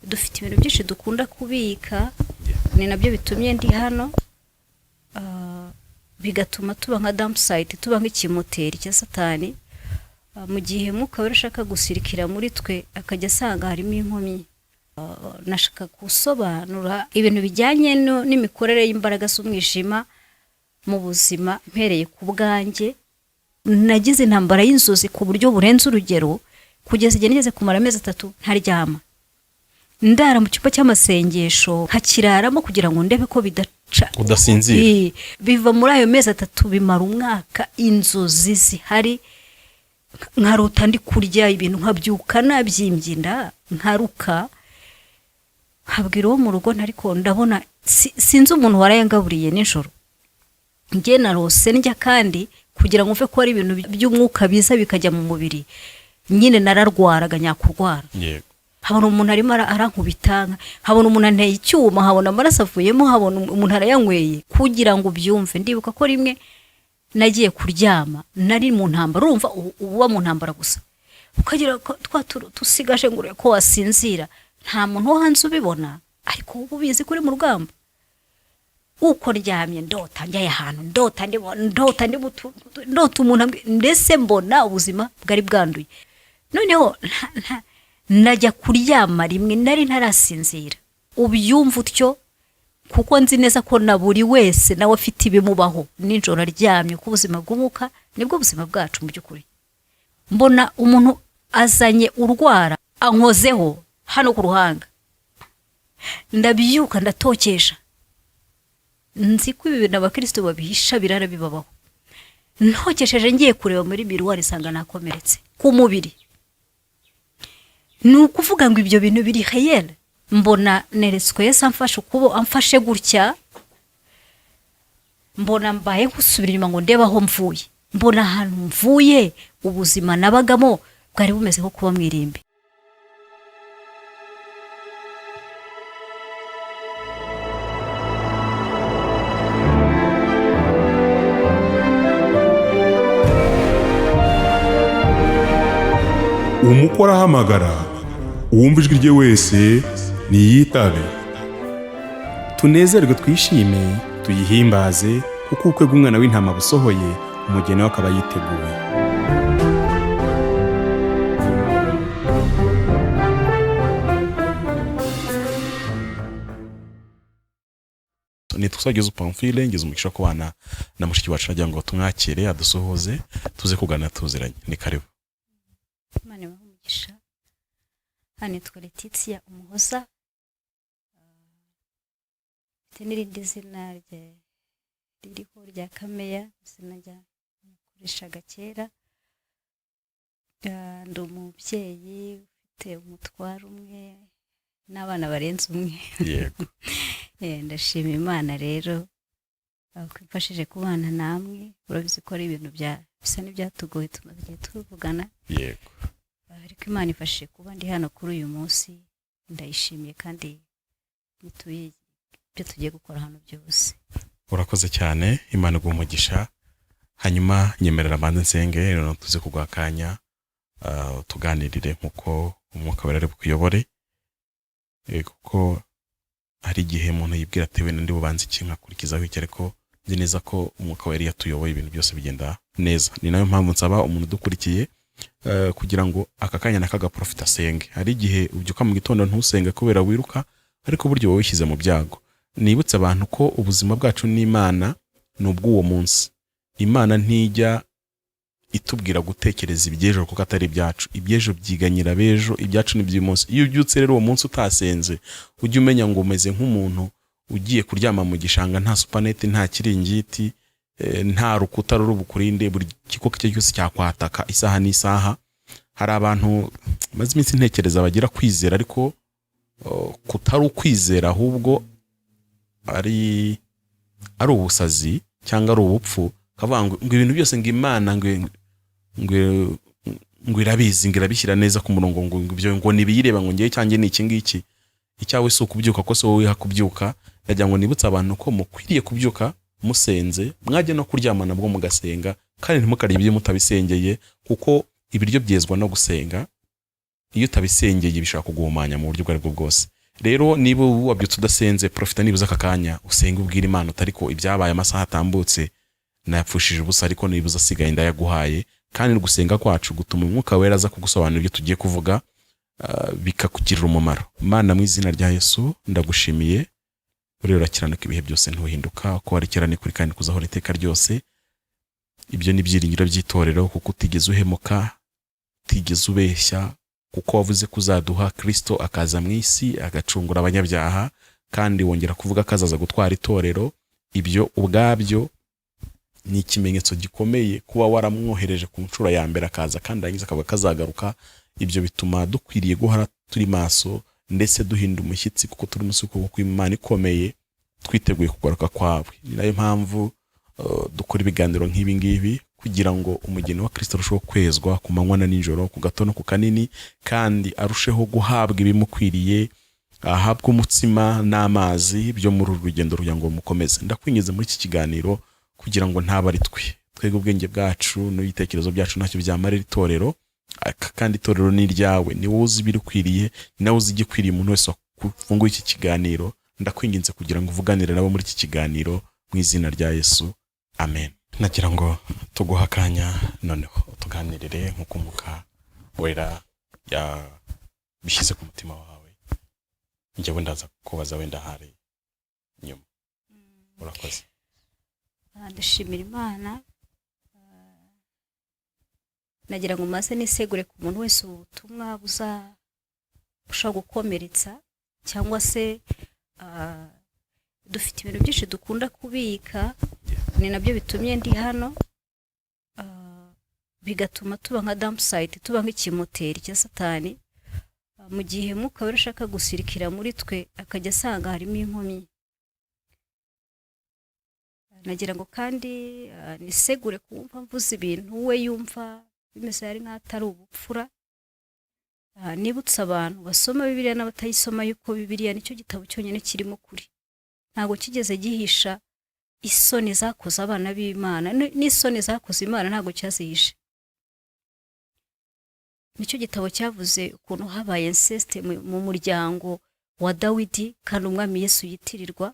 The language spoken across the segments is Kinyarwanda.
dufite ibintu byinshi dukunda kubika, ni nabyo bitumye ndi hano, bigatuma tuba nka dump site, tuba nk'ikimoteri cya Satani. Mu gihe Mwuka Wera ashaka gusirikira muri twe akajya asanga harimo inkomyi. Nashaka gusobanura ibintu bijyanye n'imikorere y'imbaraga z'umwijima mu buzima mpereye ku bwanjye. Nagize intambara y'inzozi ku buryo burenze urugero, kugeza igihe nigeze kumara amezi 3 ntaryama, ndara mu cyumba cy'amasengesho nkakiraramo kugira ngo ndebe ko bidaca udasinzira. Biva muri ayo mezi 3 bimara umwaka, inzozi zihari, nkarota ndi kurya ibintu, nkabyuka nabyimbye inda, nkaruka, nkabwira uwo mu rugo ntariko ndabona sinzi umuntu warayangaburiye nijoro. Nge narose ndya kandi kugira ngo mve ko ari ibintu by'umwuka biza bikajya mu mubiri, nyine nararwaraga nyakurwara. Yego. Habona umuntu arimo arankubitanga, habona umuntu anteye icyuma, habona amaraso avuyemo, habona umuntu arayanyweye, kugira ngo byumve. Ndibuka ko rimwe nagiye kuryama, nari mu ntambara, urumva uba mu ntambara gusa, ukagira tusigaje ngure ko wasinzira, nta muntu wo hanze ubibona, ariko ubu bizi kuri mu rugamba. Uko ryamye ndota njyaye ahantu, ndota umuntu ndetse mbona ubuzima bwari bwanduye. Noneho najya kuryama rimwe nari ntarasinzira. Ubyumva utyo kuko nzi neza ko na buri wese nawe afite ibimubaho nijoro aryamye, ku buzima bw'umwuka nibwo buzima bwacu mu by'ukuri. Mbona umuntu azanye urwara ankozeho hano ku ruhanga, ndabyuka ndatokesha. Nzi ko ibi bintu abakristo babihisha birara bibabaho. Ntokesheje ngiye kureba muri miruwari sanga nakomeretse ku mubiri. Nukuvuga ngo ibyo bintu biri réel. Mbona neretswe Yesu amfashe ukubo, amfashe gutya, mbona mbaye nkusubira inyuma ngo ndeba aho mvuye. Mbona ahantu mvuye ubuzima nabagamo bwari bumeze nko kuba mwirimbi. Umukora ahamagara, uwumva ijwi rye wese niyitabe. Tunezerwe twishime, tuyihimbaze, kuko ubukwe bw'umwana w'intama busohoye, umugeni we akaba yiteguye. Nitwageze Pamphile, ngeze umugisha ko bana na mushiki wacu nagira ngo tumwakire adusohoze tuze kugana tuziranye. Ni karibu. Imana umugisha. Hane Letitia Umuhoza, n'irindi zina ririho rya Kameya, izina rya nakoreshaga kera. Ndi umubyeyi ufite umutwaro umwe n'abana barenze umwe. Yego. Ndashima Imana rero kwifashije kubana namwe. Urabizi ko ari ibintu bisa n'ibyatugoye tumaze igihe tuvugana. Yego. Ariko Imana ifashije kuba ndi hano kuri uyu munsi, ndayishimiye kandi nituye ibyo tugiye gukora hano byose. Urakoze cyane, Imana igumugisha. Hanyuma nyemerera mbanze nsenge rero tuze kugwakanya tuganirire nkuko Umwuka Wera ari bukuyobore. Kuko hari igihe umuntu yibwira ati we ndi bubanze iki nkakurikizaho iki, ariko nzi neza ko Umwuka Wera yatuyoboye ibintu byose bigenda neza. Ni nayo mpamvu nsaba umuntu dukurikiye kugira ngo aka kanya nakaga profita senge. Hari igihe ubyuka mu gitondo ntusenge kubera wiruka, ariko buryo wowe wishyize mu byago. Nibutse abantu ko ubuzima bwacu n'Imana n'ubw'uwo munsi. Imana ntijya itubwira gutekereza ibyejo kuko atari ibyacu. Ibyejo byiganyira bejo, ibyacu n'iby'uyu munsi. Iyo ubyutse rero uwo munsi utasenze, ujye umenya ngo umeze nk'umuntu ugiye kuryama mu gishanga, nta supanete, nta kiringiti, nta rukuta ruri bukurinde, buri kiko cyo cyose cyakwataka isaha n'isaha. Hari abantu maze iminsi ntekereza bagira kwizera, ariko kutari ukwizera ahubwo ari ubusazi cyangwa ari ubupfu. Kavuga ngo ibintu byose ngo Imana ngo irabizi, ngo irabishyira neza ku murongo, ngo ibyo ngo nibiyireba ngo ngiye cyanjye ni iki ngiki. Icyawe si ukubyuka ko so wowe hakubyuka. Ndagira ngo nibutse abantu ko mukwiriye kubyuka musenze, mwajye no kuryama nabwo mugasenga, kandi ntimukarye ibyo mutabisengeye, kuko ibiryo byezwa no gusenga. Iyo utabisengeye bishaka kuguhumanya mu buryo bwari bwo bwose. rero niba wabyutse udasenze, profita nibuza aka kanya usenge ubwira Imana utariko ibyabaye amasaha atambutse nayapfushije ubusa, ariko nibuza asigaye ndayaguhaye. Kandi gusenga kwacu gutuma Umwuka Wera aza kugusobanurira ibyo tugiye kuvuga, bikakugirira umumaro. Mana, mu izina rya Yesu ndagushimiye, uri urakiranuka ibihe byose ntuhinduka, ko warikirane kuri kandi kuzahora iteka ryose. Ibyo ni byiringiro by'itorero, kuko utigeze uhemuka, utigeze ubeshya, kuko wavuze kuzaduha Kristo akaza mu isi agacungura abanyabyaha, kandi wongera kuvuga ko azaza gutwara itorero. Ibyo ubwabyo ni ikimenyetso gikomeye kuba waramwohereje ku nshuro ya mbere akaza kandi arangiza akaba kazagaruka. Ibyo bituma dukwiriye guhora turi maso ndetse duhinda umushyitsi, kuko turi munsi y'ukuboko kw'Imana ikomeye, twiteguye kugaruka kwawe. Ni nayo mpamvu dukora ibiganiro nk'ibi ngibi, kugira ngo umugeni wa Kristo arusheho kwezwa ku manywa na nijoro, ku gato no ku kanini, kandi arusheho guhabwa ibimukwiriye, ahabwa umutsima n'amazi byo muri uru rugendo kugira ngo mukomeze. Ndakwinjiza muri iki kiganiro kugira ngo ntaba ari twebwe ubwenge bwacu n'ibitekerezo byacu ntacyo byamarira itorero, kandi itorero ni iryawe, ni wowe uzi ibirukwiriye, ni nawe uzi igikwiriye umuntu wese wafunguye iki kiganiro. Ndakwinginze kugira ngo uvuganire nabo muri iki kiganiro mu izina rya Yesu, amen. Nagira ngo tuguha akanya noneho tuganirire nk'uko Umwuka Wera yabishyize ku mutima wawe. Njyewe ndaza kubaza wenda hari nyuma. Urakoze. Ndashimira Imana. Nagira ngo maze nisegure ku muntu wese ubutumwa bushobora gukomeretsa, cyangwa se dufite ibintu byinshi dukunda kubika, ni nabyo bitumye ndi hano, bigatuma tuba nka dump site, tuba nk'ikimoteri cya Satani. Mu gihe Mwuka Wera ashaka gusirikira muri twe akajya asanga harimo inkomyi. Nagira ngo kandi nisegure kumva mvuze ibintu we yumva bimeze ari nk'atari ubupfura. Nibutsa abantu basoma Bibiliya n'abatayisoma yuko Bibiliya nicyo gitabo cyonyine kirimo kuri. Ntabwo kigeze gihisha isoni zakoze abana b'Imana, n'isoni zakoze Imana ntabwo cyazihishe. Nicyo gitabo cyavuze ukuntu habaye incest mu muryango wa Dawidi, kandi umwami Yesu yitirirwa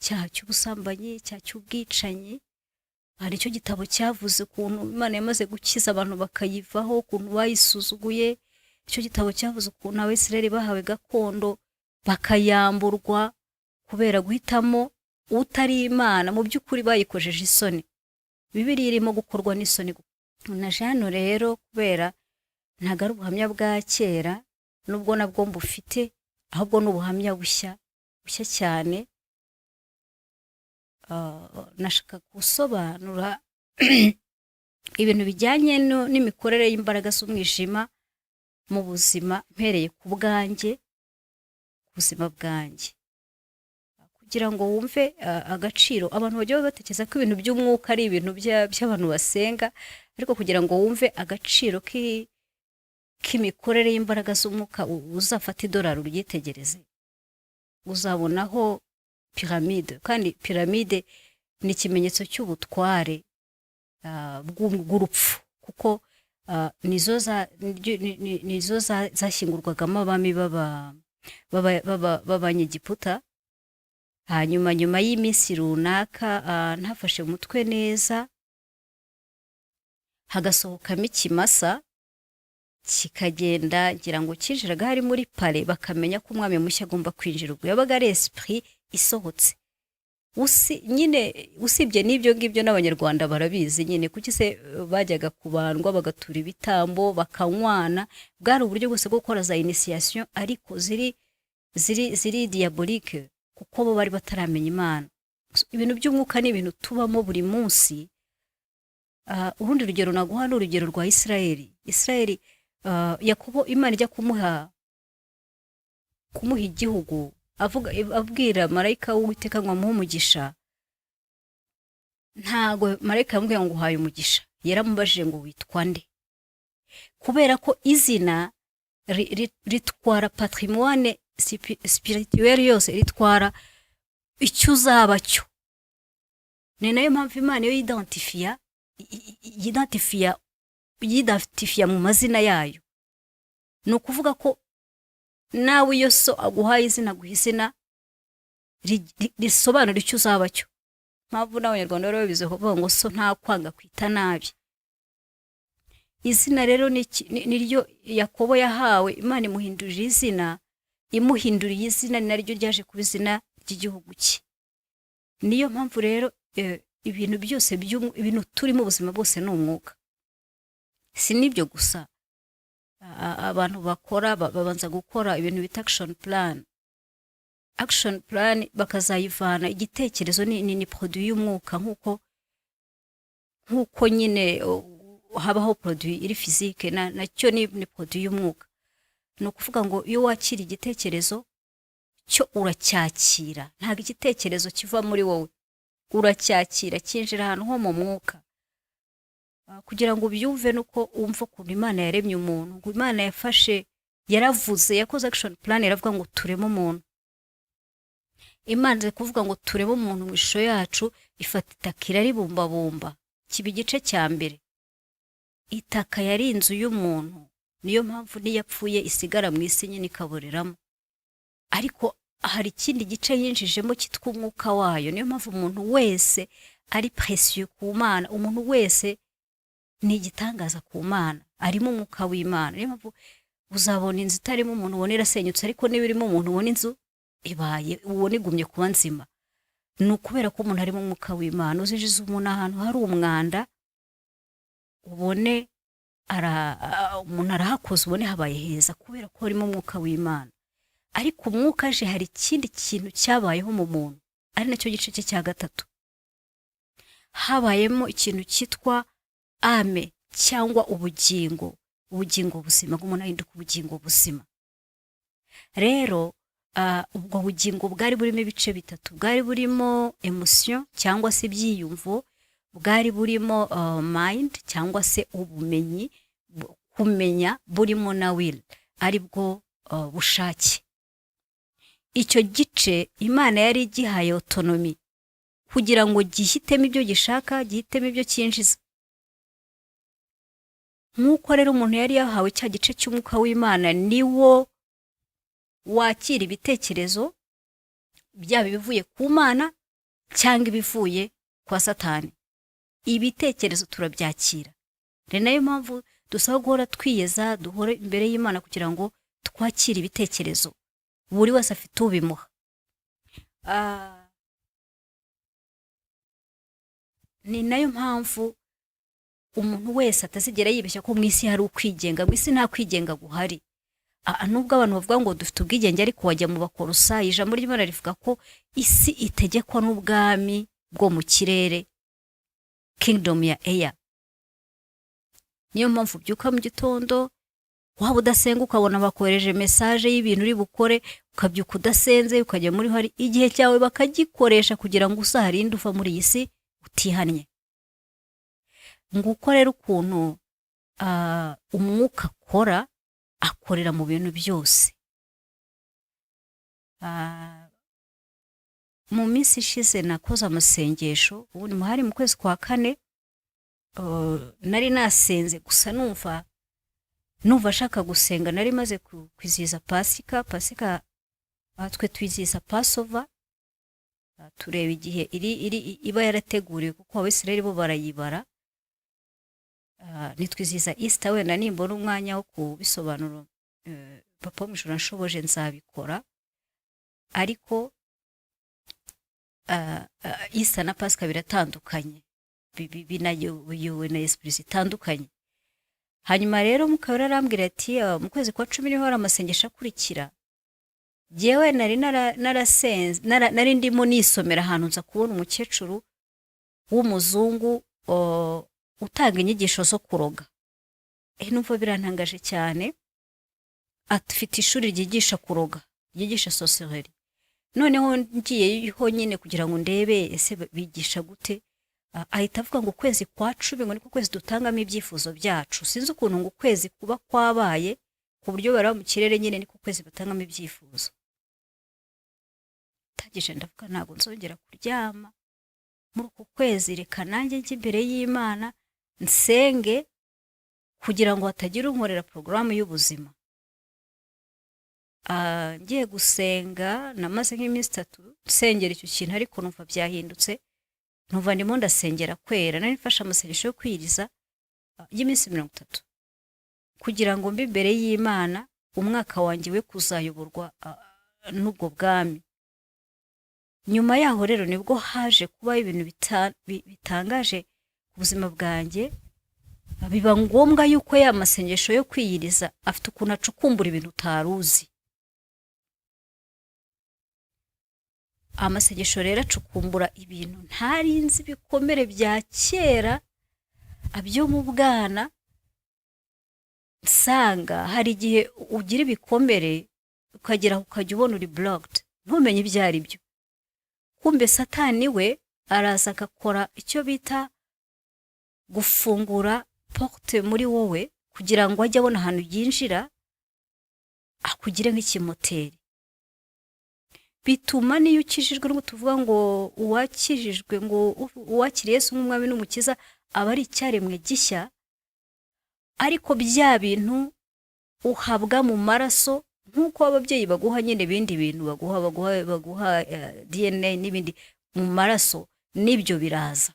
cyaha cy'ubusambanyi, cyaha cy'ubwicanyi. Nicyo gitabo cyavuze ukuntu Imana yamaze gukiza abantu bakayivaho, ukuntu bayisuzuguye. Icyo gitabo cyavuze ukuntu Abisirayeli bahawe gakondo bakayamburwa kubera guhitamo utari Imana. Mu by'ukuri bayikojeje isoni. Bibiliya irimo gukorwa n'isoni. Na jano rero kubera ntago ari ubuhamya bwa kera, nubwo nabwo mbufite, ahubwo n'ubuhamya bushya cyane. Nashaka gusobanura ibintu bijyanye n'imikorere y'imbaraga z'umwijima mu buzima, mpereye ku bwanjye, ku buzima bwanjye, kugira ngo wumve agaciro. Abantu bajya batekereza ko ibintu by'umwuka ari ibintu by'abantu basenga, ariko kugira ngo wumve agaciro k'imikorere y'imbaraga z'umwuka, uzafata idolari uryitegereze, uzabonaho piramide. Kandi piramide ni ikimenyetso cy'ubutware bw'urupfu, kuko nizo zashyingurwagamo abami b'Abanyegiputa. Hanyuma nyuma y'iminsi runaka, ntafashe umutwe neza, hagasohokamo ikimasa kikagenda, ngira ngo kinjiraga hari muri pale, bakamenya ko umwami mushya agomba kwinjira. Ubwo yabaga ari esprit isohotse. Nyine usibye n'ibyo ngibyo n'Abanyarwanda barabizi nyine, kuki se bajyaga kubandwa bagatura ibitambo bakanywana. Bwari uburyo bwose bwo gukora za initiation, ariko ziri diabolique, kuko bo bari bataramenya Imana. Ibintu by'umwuka ni ibintu tubamo buri munsi. Urundi rugero naguha ni urugero rwa Isirayeli. Yakobo Imana ijya kumuha igihugu, abwira marayika w'Uwiteka ngo amuhe umugisha. Ntago marayika yamubwiye ngo uhaye umugisha, yaramubajije ngo witwa nde, kubera ko izina ritwara patrimoine spirituelle yose, ritwara icyo uzaba cyo. Ni nayo mpamvu Imana yo yidantifiya mu mazina yayo. Ni ukuvuga ko nawe iyo so aguhaye izina aguha izina risobanura icyo uzaba cyo. Mpamvu n'abanyarwanda rero bize kuvuga ngo so nta kwanga kwita nabi. Izina rero niryo Yakobo yahawe, Imana imuhindurira izina, imuhinduriye izina ni naryo ryaje kuba izina ry'igihugu cye. Niyo mpamvu rero ibintu byose ibintu turi mu buzima bwose ni umwuka. Si nibyo gusa, abantu bakora babanza gukora ibintu bita action plan bakazayivana. Igitekerezo ni produit y'umwuka, nkuko nyine habaho produit iri physique, nacyo ni produit y'umwuka. Ni ukuvuga ngo iyo wakira igitekerezo cyo uracyakira, ntabwo igitekerezo kiva muri wowe, uracyakira kinjira ahantu ho mu mwuka. Kugira ngo ubyumve nuko umva ukuntu Imana yaremye umuntu, ngo Imana yaravuze, yakoze action plan, yaravuga ngo tureme umuntu. Imana kuvuga ngo tureme umuntu mu ishusho yacu, ifata itaka iraribumbabumba, kiba igice cya mbere. Itaka yari inzu y'umuntu, niyo mpamvu niyapfuye isigara mu isi nyine ikaboreramo. Ariko hari ikindi gice yinjijemo cyitwa umwuka wayo. Niyo mpamvu umuntu wese ari précieux ku Mana, umuntu wese ni igitangaza ku Mana, arimo umwuka w'Imana. Niyo mpamvu uzabona inzu itarimo umuntu ubona irasenyutse, ariko niba irimo umuntu ubona inzu ibaye, ubona igumye kuba nzima. Ni ukubera ko umuntu arimo umwuka w'Imana. Uzinjiza umuntu ahantu hari umwanda, ubone umuntu arahakoze, ubone habaye heza, kubera ko harimo umwuka w'Imana. Ariko umwuka aje, hari ikindi kintu cyabayeho mu muntu, ari nacyo gice cye cya gatatu. Habayemo ikintu cyitwa ame, cyangwa ubugingo buzima, bw'umuntu ahinduka ubugingo buzima. Rero ubwo bugingo bwari burimo ibice bitatu. Bwari burimo emotion cyangwa se ibyiyumvo, bwari burimo mind cyangwa se ubumenyi, kumenya, burimo na will aribwo bushake. Icyo gice Imana yari igihaye autonomy kugira ngo gihitemo ibyo gishaka, gihitemo ibyo cyinjiza. Nk'uko rero umuntu yari yahawe cya gice cy'umwuka w'Imana, niwo wakira ibitekerezo byaba ibivuye ku Mana cyangwa ibivuye kwa Satani. Ibitekerezo turabyakira. Rero nayo mpamvu dusaba guhora twiyeza, duhore imbere y'Imana kugira ngo twakire ibitekerezo. Buri wese afite ubimuha. Ni nayo mpamvu umuntu wese atazigera yibeshya ko mu isi hari ukwigenga. Mu isi nta kwigenga guhari. Nubwo abantu bavuga ngo dufite ubwigenge, ariko wajya mu Bakolosayi, ijambo ry'Imana rivuga ko isi itegekwa n'ubwami bwo mu kirere, kingdom ya air. Niyo mpamvu byuka mu gitondo, waba udasenga ukabona bakohereje message y'ibintu uri bukore, ukabyuka udasenze, ukajya muri hari igihe cyawe bakagikoresha kugira ngo usaharinde uva muri iyi si utihannye. Nguko rero ukuntu umwuka akorera mu bintu byose. Mu minsi ishize nakoze amasengesho, ubu ni muhari mu kwezi kwa 4. Nari nasenze gusa numva ashaka gusenga. Nari maze kwizihiza Pasika twe twizihiza Passover, tureba igihe iba yarateguriwe, kuko Abisirayeli bo barayibara. Nitwizihiza Easter, wenda nimbona umwanya wo kubisobanura papa mujura nshoboje nzabikora. Ariko Easter na Pasika biratandukanye, binayobowe na esprit zitandukanye. Hanyuma rero mukabura arambwira ati mu kwezi kwa 10 niho hari amasengesho akurikira. Jewe nari ndimo nisomera ahantu nza kubona umukecuru w'umuzungu utanga inyigisho zo kuroga. Numva birantangaje cyane. Afite ishuri ryigisha kuroga, ryigisha sorcellerie. Noneho ngiyeho nyine kugira ngo ndebe ese bigisha gute. Ahita avuga ngo kwezi kwa 10 ngo niko kwezi dutangamo ibyifuzo byacu. Sinzi ukuntu ngo kwezi kuba kwabaye ku buryo bara mu kirere nyine niko kwezi batangamo ibyifuzo. Tagije ndavuga ntago nzongera kuryama muri uko kwezi, reka nanjye njye imbere y'Imana nsenge kugira ngo hatagira unkorera porogaramu y'ubuzima. ngiye gusenga namaze nk'iminsi 3 nsengera icyo kintu ariko numva byahindutse numva ndimo ndasengera kwera nari mfashe amasengesho yo kwiriza y'iminsi 30 kugira ngo mbe imbere y'Imana umwaka wanjye we kuzayoborwa n'ubwo bwami. Nyuma yaho rero nibwo haje kuba ibintu bitangaje ku buzima bwanjye, biba ngombwa yuko ya masengesho yo kwiyiriza afite ukuntu acukumbura ibintu utaruzi. Amasengesho rero acukumbura ibintu ntarinzi bikomere bya kera abyo mu bwana. Nsanga hari igihe ugira ibikomere ukagera ukajya ubona uri blocked ntumenye ibyo ari byo. Kumbe Satani we araza agakora icyo bita gufungura porte muri wowe kugira ngo ajye abona ahantu yinjira akugire nk'ikimoteri. Bituma niyo ukijijwe n'uko tuvuga ngo uwakijijwe ngo uwakiriye Yesu nk'umwami n'umukiza aba ari icyaremwe gishya, ariko bya bintu uhabwa mu maraso nk'uko ababyeyi baguha nyine ibindi bintu baguha DNA n'ibindi mu maraso, nibyo biraza.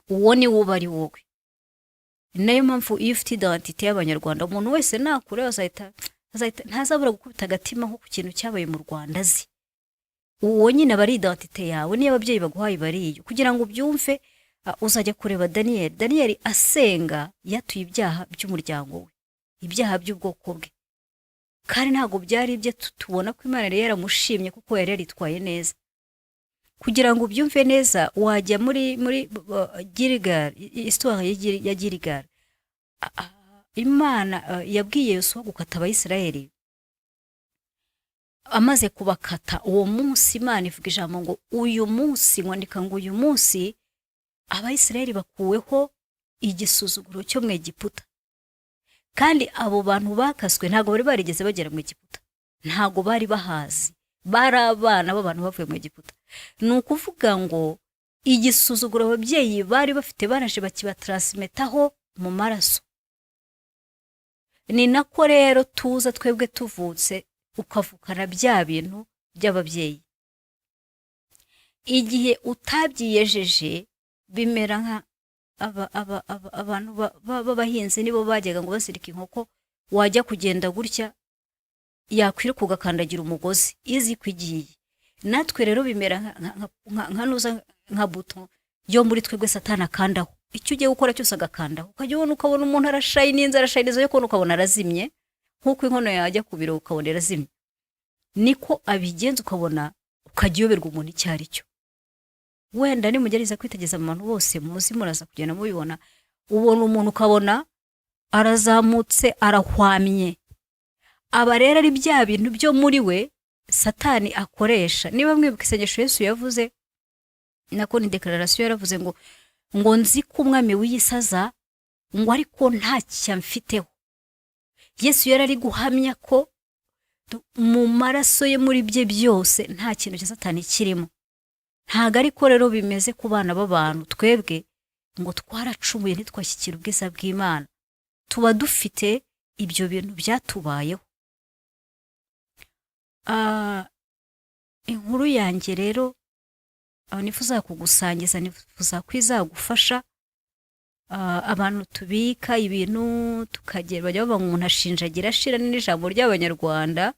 Uwo ni wo bari wowe. Nayo mpamvu iyo ufite identité y'Abanyarwanda umuntu wese nakure azahita ntazabura gukubita agatima nko ku kintu cyabaye mu Rwanda azi. Uwo nyine bari identité yawe niyo ababyeyi baguhaye bariyo. Kugira ngo ubyumve uzajya kureba Daniel asenga yatuye ibyaha by'umuryango we, ibyaha by'ubwoko bwe, kandi ntago byari ibye. Tubona ko Imana yari yaramushimye kuko yari yaritwaye neza. Kugira ngo ubyumve neza wajya muri Gilgal, histoire ya Gilgal. Imana yabwiye Yosuwa gukata Abayisiraheli. Amaze kubakata uwo munsi Imana ivuga ijambo ngo uyu munsi, mwandika ngo uyu munsi Abayisiraheli bakuweho igisuzuguro cyo mu Egiputa. Kandi abo bantu bakaswe ntago bari barigeze bagera mu Egiputa, ntago bari bahazi, bari abana b'abantu bavuye mu Egiputa. Ni ukuvuga ngo igisuzuguro ababyeyi bari bafite baraje bakibatransmetaho mu maraso. Ni nako rero tuza twebwe tuvutse ukavukana bya bintu by'ababyeyi. Igihe utabyiyejeje bimera nka abantu b'abahinzi nibo bajyaga ngo basirika inkoko, wajya kugenda gutya yakwiruka ugakandagira umugozi izi kwigiye. Natwe rero bimera nka buto yo muri twebwe Satani akandaho. Icyo ugiye gukora cyose agakandaho, ukajya ukabona umuntu arashayiniza yo kubona ukabona arazimye, nkuko inkono yajya kubiro ukabona arazimye. Niko abigenza ukabona ukagiyoberwa umuntu icyo ari cyo. Wenda nimugereza kwitegeza mu bantu bose muzi muraza kugenda mubibona, ubona umuntu ukabona arazamutse arahwamye. Aba rero ari bya bintu byo muri we Satani akoresha. Niba mwibuka isengesho Yesu yavuze, nako ni declaration yaravuze ngo nzi ko umwami w'iyisaza ngo ariko nta cyamfiteho. Yesu yarari guhamya ko mu maraso ye muri bye byose nta kintu cya Satani kirimo. Ntago ariko rero bimeze ku bana b'abantu. Twebwe ngo twaracumuye ntitwashyikira ubwiza bw'Imana, tuba dufite ibyo bintu byatubayeho. Inkuru yanjye rero nifuza kugusangiza, nifuza kwizagufasha. Abantu tubika ibintu tukagera bajya bava umuntu ashinjagira ashira n'ijambo ry'Abanyarwanda,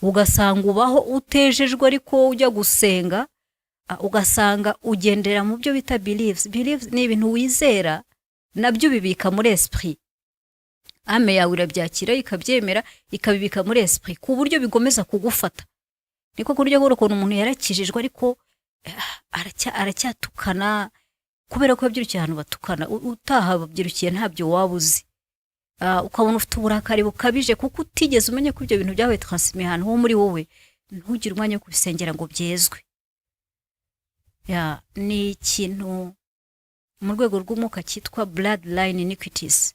ugasanga ubaho utejejwe ariko ujya gusenga, ugasanga ugendera mu byo bita beliefs ni ibintu wizera nabyo bibika muri esprit. Ame yawe irabyakira ikabyemera ikabibika muri esprit ku buryo bigomeza kugufata. Niko kurya ngo umuntu yarakijijwe ariko aracyatukana kubera ko yabyirukiye ahantu batukana. Utaha babyirukiye ntabyo wabuzi. Ukabona ufite uburakari bukabije kuko utigeze umenye ko ibyo bintu byawe transmis ahantu ho muri wowe, ntugire umwanya wo kubisengera ngo byezwe. Ni ikintu mu rwego rw'umwuka cyitwa bloodline iniquities.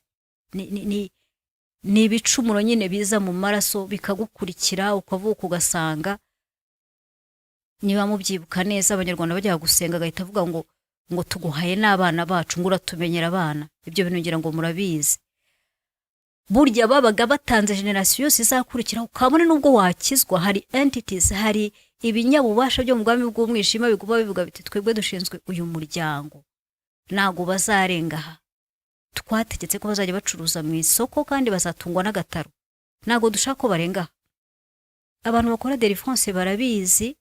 Ni ibicumuro nyine biza mu maraso bikagukurikira, ukavuka ugasanga. Niba mubyibuka neza Abanyarwanda bajya gusenga agahita avuga ngo tuguhaye n'abana bacu ngo uratumenyera abana. Ibyo bintu ngira ngo murabizi. burya babaga batanze generasiyo yose izakurikiraho, ukabona nubwo wakizwa hari entities, hari ibinyabubasha byo mu bwami bw'umwijima biguba bivuga biti twebwe dushinzwe uyu muryango, ntago bazarenga aha, twategetse ko bazajya bacuruza mu isoko kandi bazatungwa n'agataro, ntago dushaka ko barenga aha. Abantu bakora delivrance barabizi,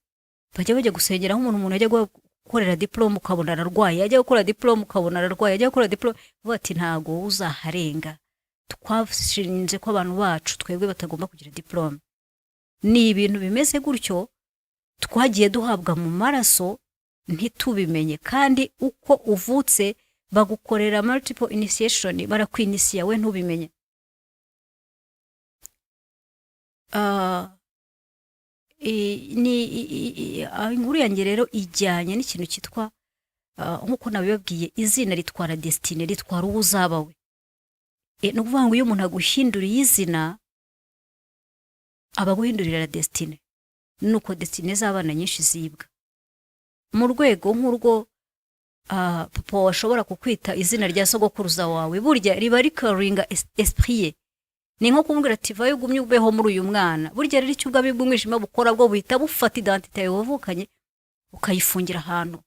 bajya gusengera umuntu ajya gukorera diplome ukabona ararwaye, ajya gukora diplome ukabona ararwaye, ajya gukora diplome bati ntago uzaharenga, twashinze ko abantu bacu twebwe batagomba kugira diplome. Ni ibintu bimeze gutyo twagiye duhabwa mu maraso ntitubimenye, kandi uko uvutse bagukorera multiple initiation, barakwinisiya we ntubimenye. Inkuru yanjye rero ijyanye n'ikintu cyitwa nk'uko nabibabwiye, izina ritwara destiny, ritwara uwo uzaba we. Ni ukuvuga ngo iyo umuntu aguhinduriye izina aba aguhindurira destiny, nuko destiny z'abana nyinshi zibwa mu rwego nk'urwo papa washobora kukwita izina rya sogokuruza wawe, burya riba rikaringa esprit ye. Ni nko kumubwira ati vayo gumye ubeho muri uyu mwana, burya rero icyo ubwabi bw'umwijima bukora bwo buhita bufata identity yawe wavukanye ukayifungira ahantu,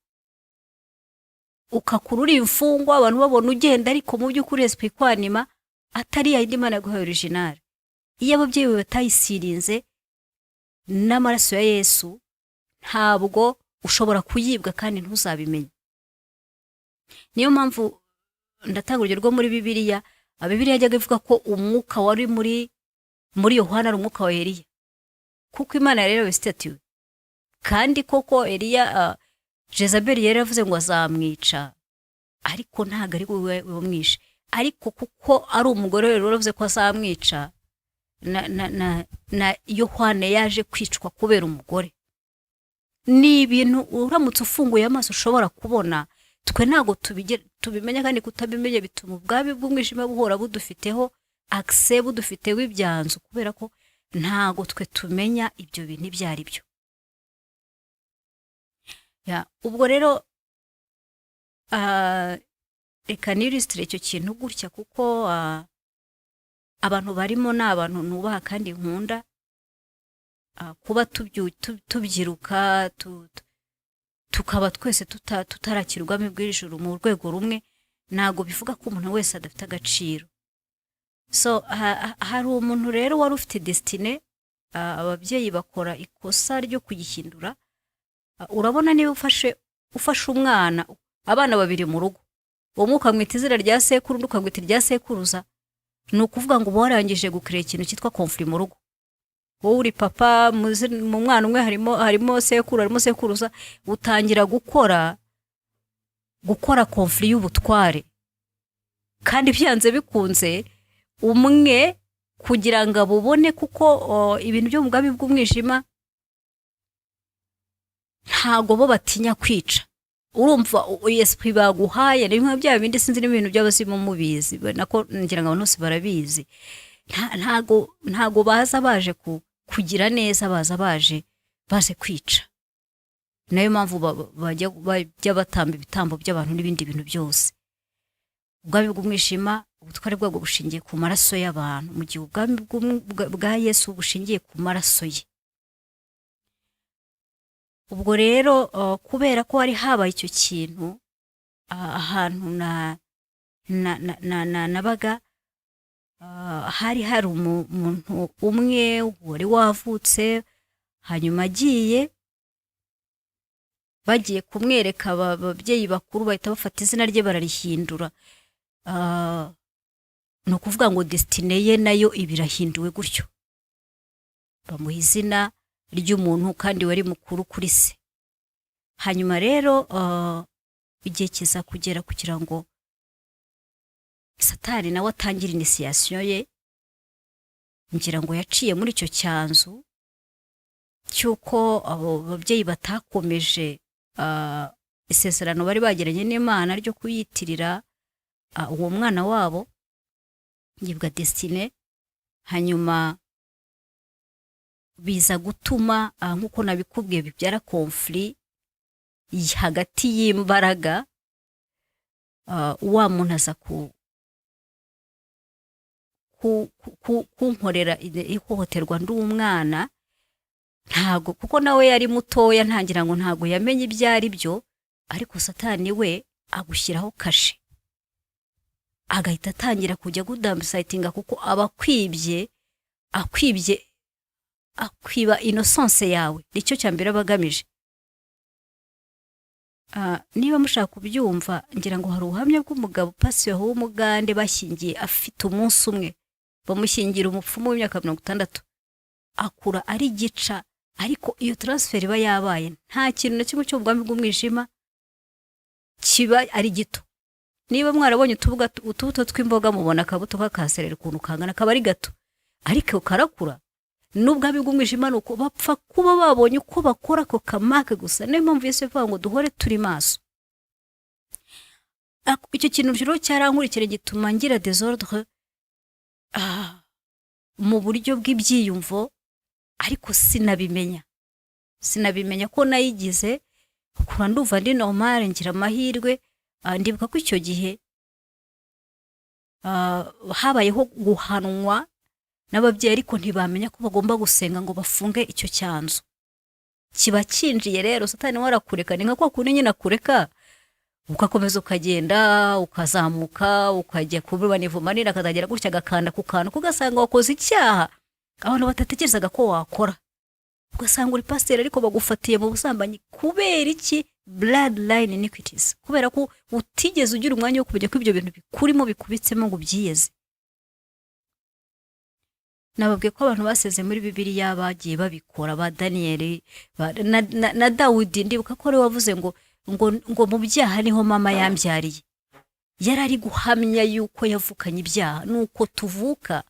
ukakurura imfungwa, abantu babona ugenda ariko mu by'ukuri esprit kwanima atari ya yindi Imana yaguhaye original. Iyo ababyeyi batayisirinze n'amaraso ya Yesu, ntabwo ushobora kuyibwa kandi ntuzabimenye. Niyo mpamvu ndatanga urugero rwo muri Bibiliya. Bibiliya yajyaga ivuga ko umwuka wari muri Yohana ari umwuka wa Eliya, kuko Imana rero yabisitatiwe. Kandi koko Eliya Jezabeli yari yavuze ngo azamwica, ariko ntago ari we wamwishe, ariko kuko ari umugore rero yavuze ko azamwica, na Yohana yaje kwicwa kubera umugore. Ni ibintu uramutse ufunguye amaso ushobora kubona. Twe ntago tubimenya, kandi kutabimenye bituma ubwabi bw'umwijima buhora budufiteho access, budufiteho ibyanzu, kubera ko ntago twe tumenya ibyo bintu ibyo ari byo. Ubwo rero reka nilistre icyo kintu gutya, kuko abantu barimo ni abantu nubaha kandi nkunda. Kuba tubyiruka tukaba twese tutarakira ubwami bw'ijuru mu rwego rumwe, ntago bivuga ko umuntu wese adafite agaciro. So hari umuntu rero wari ufite destiny, ababyeyi bakora ikosa ryo kugihindura. Urabona niba ufashe umwana, abana babiri mu rugo, uwo mwuka mwita izina rya sekuru ukagwita irya sekuruza, ni ukuvuga ngo uba warangije gukira ikintu cyitwa conflict mu rugo. Wowe uri papa, mu mwana umwe harimo sekuru, harimo sekuruza, utangira gukora conflict y'ubutware, kandi byanze bikunze umwe kugira ngo abubone, kuko ibintu byo mu bwami bw'umwijima ntago bo batinya kwica. Urumva esprit baguhaye ni bimwe bya bindi, sinzi n'ibintu by'abasimu mubizi, nako ngira ngo abantu bose barabizi. Ntago baza baje kugira neza, baza baje kwica. Nayo mpamvu bajya batamba ibitambo by'abantu n'ibindi bintu byose. Ubwami bw'umwijima ubutware bwabwo bushingiye ku maraso y'abantu, mu gihe ubwami bwa Yesu bushingiye ku maraso ye. Ubwo rero kubera ko hari habaye icyo kintu ahantu nabaga, hari umuntu umwe wari wavutse, hanyuma bagiye kumwereka ababyeyi bakuru, bahita bafata izina rye bararihindura. Ni ukuvuga ngo destiny ye nayo ibirahinduwe gutyo, bamuha izina ry'umuntu kandi wari mukuru kuri se. Hanyuma rero igihe kiza kugera kugira ngo Satani nawe atangira initiation ye, ngira ngo yaciye muri icyo cyanzu cyuko abo babyeyi batakomeje isezerano bari bagiranye n'Imana ryo kuyitirira uwo mwana wabo yibwa destiny. Hanyuma biza gutuma nkuko nabikubwiye bibyara conflict hagati y'imbaraga. Wa muntu aza kunkorera ihohoterwa ndi umwana, ntago kuko nawe yari mutoya, ntangira ngo ntago yamenye ibyo ari byo, ariko Satani we agushyiraho kashe, agahita atangira kujya gudamsayitinga kuko aba akwiba innocence yawe, nicyo cyambere abagamije. Niba mushaka kubyumva, ngira ngo hari ubuhamya bw'umugabo pasiyo w'umugande bashyingiye afite umunsi umwe, bamushyingira umupfumu w'imyaka 60, akura ari gica, ariko iyo transfer iba yabaye nta kintu na kimwe cyo ubwami bw'umwijima kiba ari gito. Niba mwarabonye utubuto tw'imboga mubona akabuto kakaserera ukuntu kangana, kaba ari gato, ariko karakura. N'ubwami bw'umwijima nuko bapfa kuba babonye uko bakora ko kamake gusa. Niyo mpamvu Yesu yavuga ngo duhore turi maso. Icyo kintu rero cyarankurikira gituma ngira desordre mu buryo bw'ibyiyumvo, ariko sinabimenya ko nayigize, kuko ndumva ndi normal, ngira amahirwe. Ndibuka ko icyo gihe habayeho guhanwa n'ababyeyi, ariko ntibamenya ko bagomba gusenga ngo bafunge icyo cyanzu. Kiba kinjiye rero, Satani warakureka, ni nka kwa kundi nyine akureka ugakomeza ukagenda ukazamuka ukajya kubiba nivumanira, akazagera gutya agakanda ku kantu kugasanga wakoze icyaha abantu batatekerezaga ko wakora, ugasanga uri pasiteri ariko bagufatiye mu busambanyi. Kubera iki? Bloodline iniquities. Kubera ko utigeze ugira umwanya wo kumenya ko ibyo bintu bikurimo bikubitsemo ngo byiyeze. Nababwiye ko abantu baseze muri Bibiliya bagiye babikora, ba Daniel na Dawudi. Ndibuka ko ari wavuze ngo mu byaha niho mama yambyariye. Yari ari guhamya yuko yavukanye ibyaha, nuko tuvuka.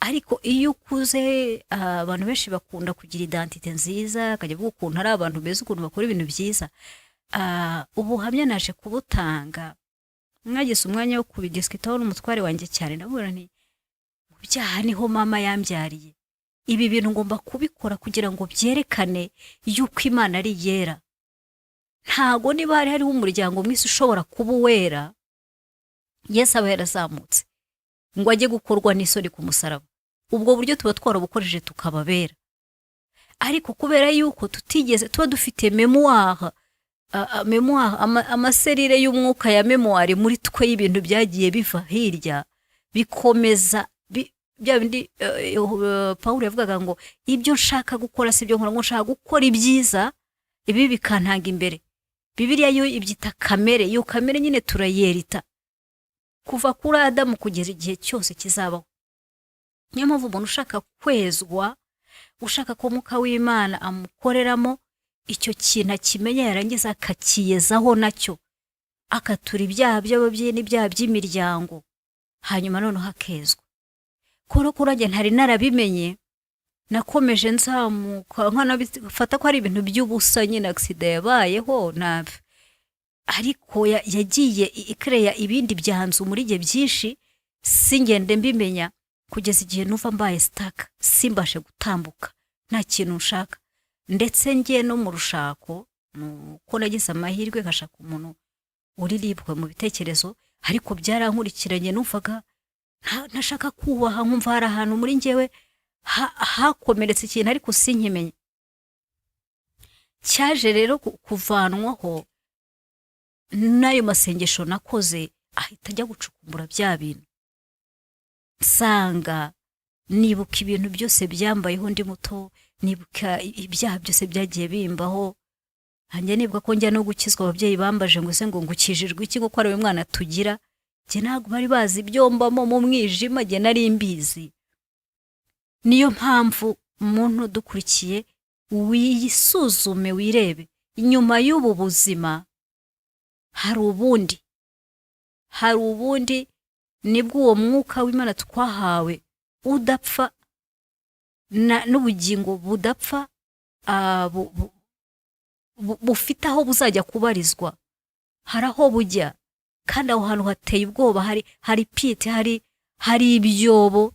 Ariko iyo ukuze, abantu benshi bakunda kugira identite nziza, akajya avuga ukuntu ari abantu beza, ukuntu bakora ibintu byiza. Ubuhamya naje kubutanga, mwagize umwanya wo kubidiskitaho n'umutware wanjye cyane. Ndabura nti mu byaha niho mama yambyariye. Ibi bintu ngomba kubikora kugira ngo byerekane yuko Imana ari yera. Ntago niba hariho umuryango mwisi ushobora kuba wera, Yesu aba yarazamutse ngo ajye gukorwa n'isoni ku musaraba. Ubwo buryo tuba twarabukoresheje tukababera, ariko kubera yuko tutigeze tuba dufite memoire, amaserire y'umwuka ya memoire muri twe y'ibintu byagiye biva hirya, bikomeza bya bindi Paulo yavugaga ngo ibyo nshaka gukora sibyo nkora, ngo nshaka gukora ibyiza, ibi bikantanga imbere. Bibiliya yo ibyita kamere, yo kamere nyine turayerita kuva kuri Adamu kugeza igihe cyose kizabaho. Niyo mpamvu umuntu ushaka kwezwa, ushaka ko Mwuka w'Imana amukoreramo, icyo kintu akimenya yarangiza akakiyezaho nacyo, akatura ibyaha by'ababyeyi n'ibyaha by'imiryango, hanyuma noneho hakezwa. Koro kurage ntari narabimenye, nakomeje nzamuka nkanabifata ko ari ibintu by'ubusa, nyine accident yabayeho nabi, ariko yagiye ikreya ibindi byanzu muri gihe byinshi, singende mbimenya kugeza igihe numva mbaye stuck, simbashe gutambuka, nta kintu nshaka. Ndetse ngiye no mu rushako, nuko nagize amahirwe nkashaka umuntu uri libwe mu bitekerezo, ariko byarankurikiranye, numvaga ntashaka kubaha, nkumva hari ahantu muri njyewe hakomeretse ikintu ariko sinkimenye. Cyaje rero kuvanwaho n'ayo masengesho nakoze, ahita ajya gucukumbura bya bintu. Nsanga nibuka ibintu byose byambayeho ndi muto, nibuka ibyaha byose byagiye bimbaho. Hanjye nibuka ko njya no gukizwa, ababyeyi bambaje ngo se ngo ngukijijwe iki, ngo ko ari we mwana tugira. Njye ntabwo bari bazi ibyo mbamo mu mwijima, njye nari mbizi. Niyo mpamvu umuntu dukurikiye wiyisuzume, wirebe inyuma y'ubu buzima hari ubundi, nibwo uwo Mwuka w'Imana twahawe udapfa, n'ubugingo budapfa, bufite aho buzajya kubarizwa, hari aho bujya, kandi aho hantu hateye ubwoba. Hari pit, hari ibyobo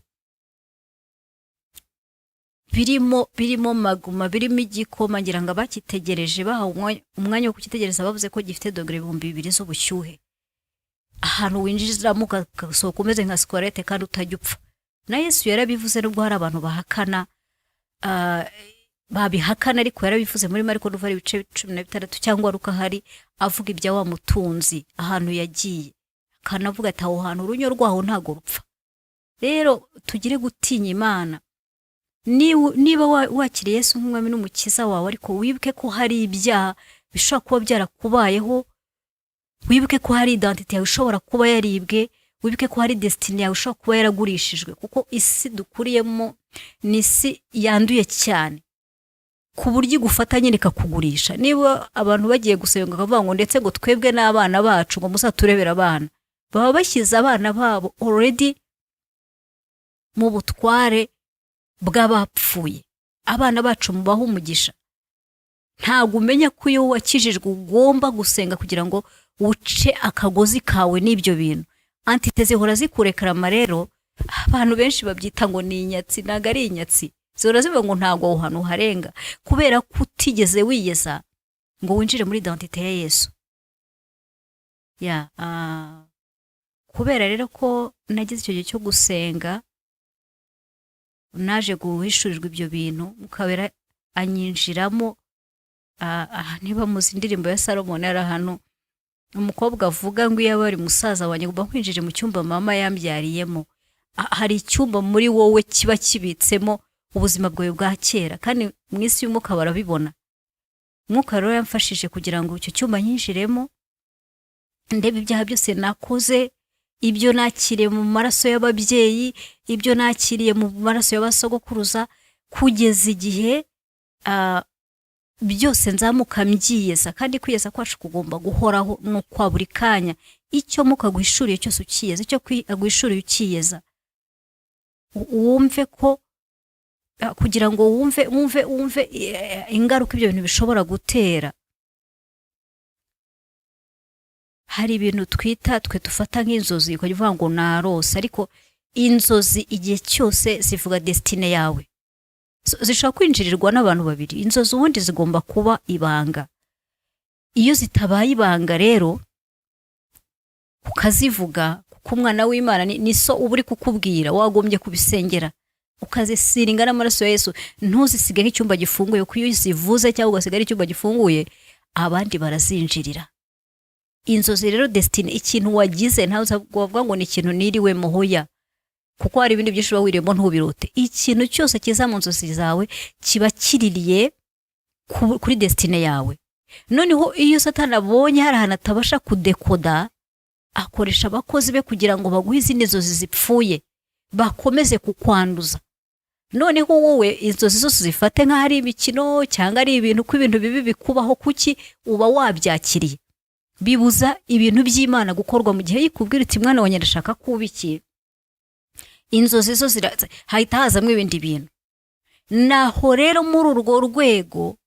birimo maguma, birimo igikoma. Ngira ngo abakitegereje bahawe umwanya wo kukitegereza bavuze ko gifite dogere 2000 z'ubushyuhe. Ahantu winjizamo ugasohoka umeze nka squelette kandi utajya upfa. na Yesu yarabivuze nubwo hari abantu bahakana babihakana, ariko yarabivuze muri Mariko Duvari ibice 16 cyangwa Luka hari avuga ibya wa mutunzi ahantu yagiye, akanavuga ati aho hantu urunyo rwaho ntago rupfa. Rero tugire gutinya Imana. Niba wakiriye Yesu nk'umwami n'umukiza wawe, ariko wibuke ko hari ibyaha bishobora kuba byarakubayeho, wibuke ko hari identity yawe ishobora kuba yaribwe, wibuke ko hari destiny yawe ishobora kuba yaragurishijwe, kuko isi dukuriyemo ni isi yanduye cyane ku buryo igufata nyine ikakugurisha. Niba abantu bagiye gusenga akavuga ngo ndetse ngo twebwe n'abana bacu ngo muzaturebera abana, baba bashyize abana babo already mu butware bw'abapfuye. Abana bacu mubaho umugisha. Ntabwo umenya ko iyo wakijijwe ugomba gusenga kugira ngo uce akagozi kawe n'ibyo bintu. Antiteze hora zikurekarama. Rero abantu benshi babyita ngo ni inyatsi, ntago ari inyatsi. Zihora zivuga ngo ntago aho hantu harenga, kubera ko utigeze wiyeza ngo winjire muri identité ya Yesu. Kubera rero ko nagize icyo gihe cyo gusenga, naje guhishurirwa ibyo bintu, Mukabera anyinjiramo. Niba muzi indirimbo ya Salomon ari ahantu umukobwa avuga ngo iyo bari musaza wanjye ngo nkwinjire mu cyumba mama yambyariyemo, hari icyumba muri wowe kiba kibitsemo ubuzima bwawe bwa kera, kandi mu isi y'umwuka barabibona. Mwuka rero yamfashije kugira ngo icyo cyumba nyinjiremo, ndebe ibyaha byose nakoze, ibyo nakiriye mu maraso y'ababyeyi, ibyo nakiriye mu maraso y'abasogokuruza, kugeza igihe byose nzamuka mbyiyeza. Kandi kwiyeza kwacu kugomba guhoraho, no kwa buri kanya. Icyo muka guhishuriye cyose ukiyeza, icyo aguhishuriye ukiyeza, wumve ko kugira ngo wumve ingaruka ibyo bintu bishobora gutera. Hari ibintu twe dufata nk'inzozi ukavuga ngo narose, ariko inzozi igihe cyose zivuga destiny yawe. Zishobora kwinjirirwa n'abantu babiri. Inzozi ubundi zigomba kuba ibanga. Iyo zitabaye ibanga rero ukazivuga, kuko umwana w'Imana ni so uba uri kukubwira, wagombye kubisengera ukazisiringa n'amaraso ya Yesu. Ntuzisige nk'icyumba gifunguye, kuko iyo zivuze cyangwa ugasigara icyumba gifunguye abandi barazinjirira. Inzozi rero destiny, ikintu wagize ntawe uzavuga ngo ni ikintu niriwe muhoya, kuko hari ibindi byinshi wawiremo ntubirote. Ikintu cyose kiza mu nzozi zawe kiba kiririye kuri destiny yawe. Noneho iyo Satani abonye hari ahantu atabasha kudekoda, akoresha abakozi be kugira ngo baguhe izindi nzozi zipfuye, bakomeze kukwanduza. Noneho wowe inzozi zose zifate nka hari imikino cyangwa ari ibintu, ko ibintu bibi bikubaho, kuki uba wabyakiriye. Bibuza ibintu by'Imana gukorwa mu gihe yikubwira iti mwana wanjye ndashaka kubiki. Inzozi zo hahita hazamwe ibindi bintu. Naho rero muri urwo rwego,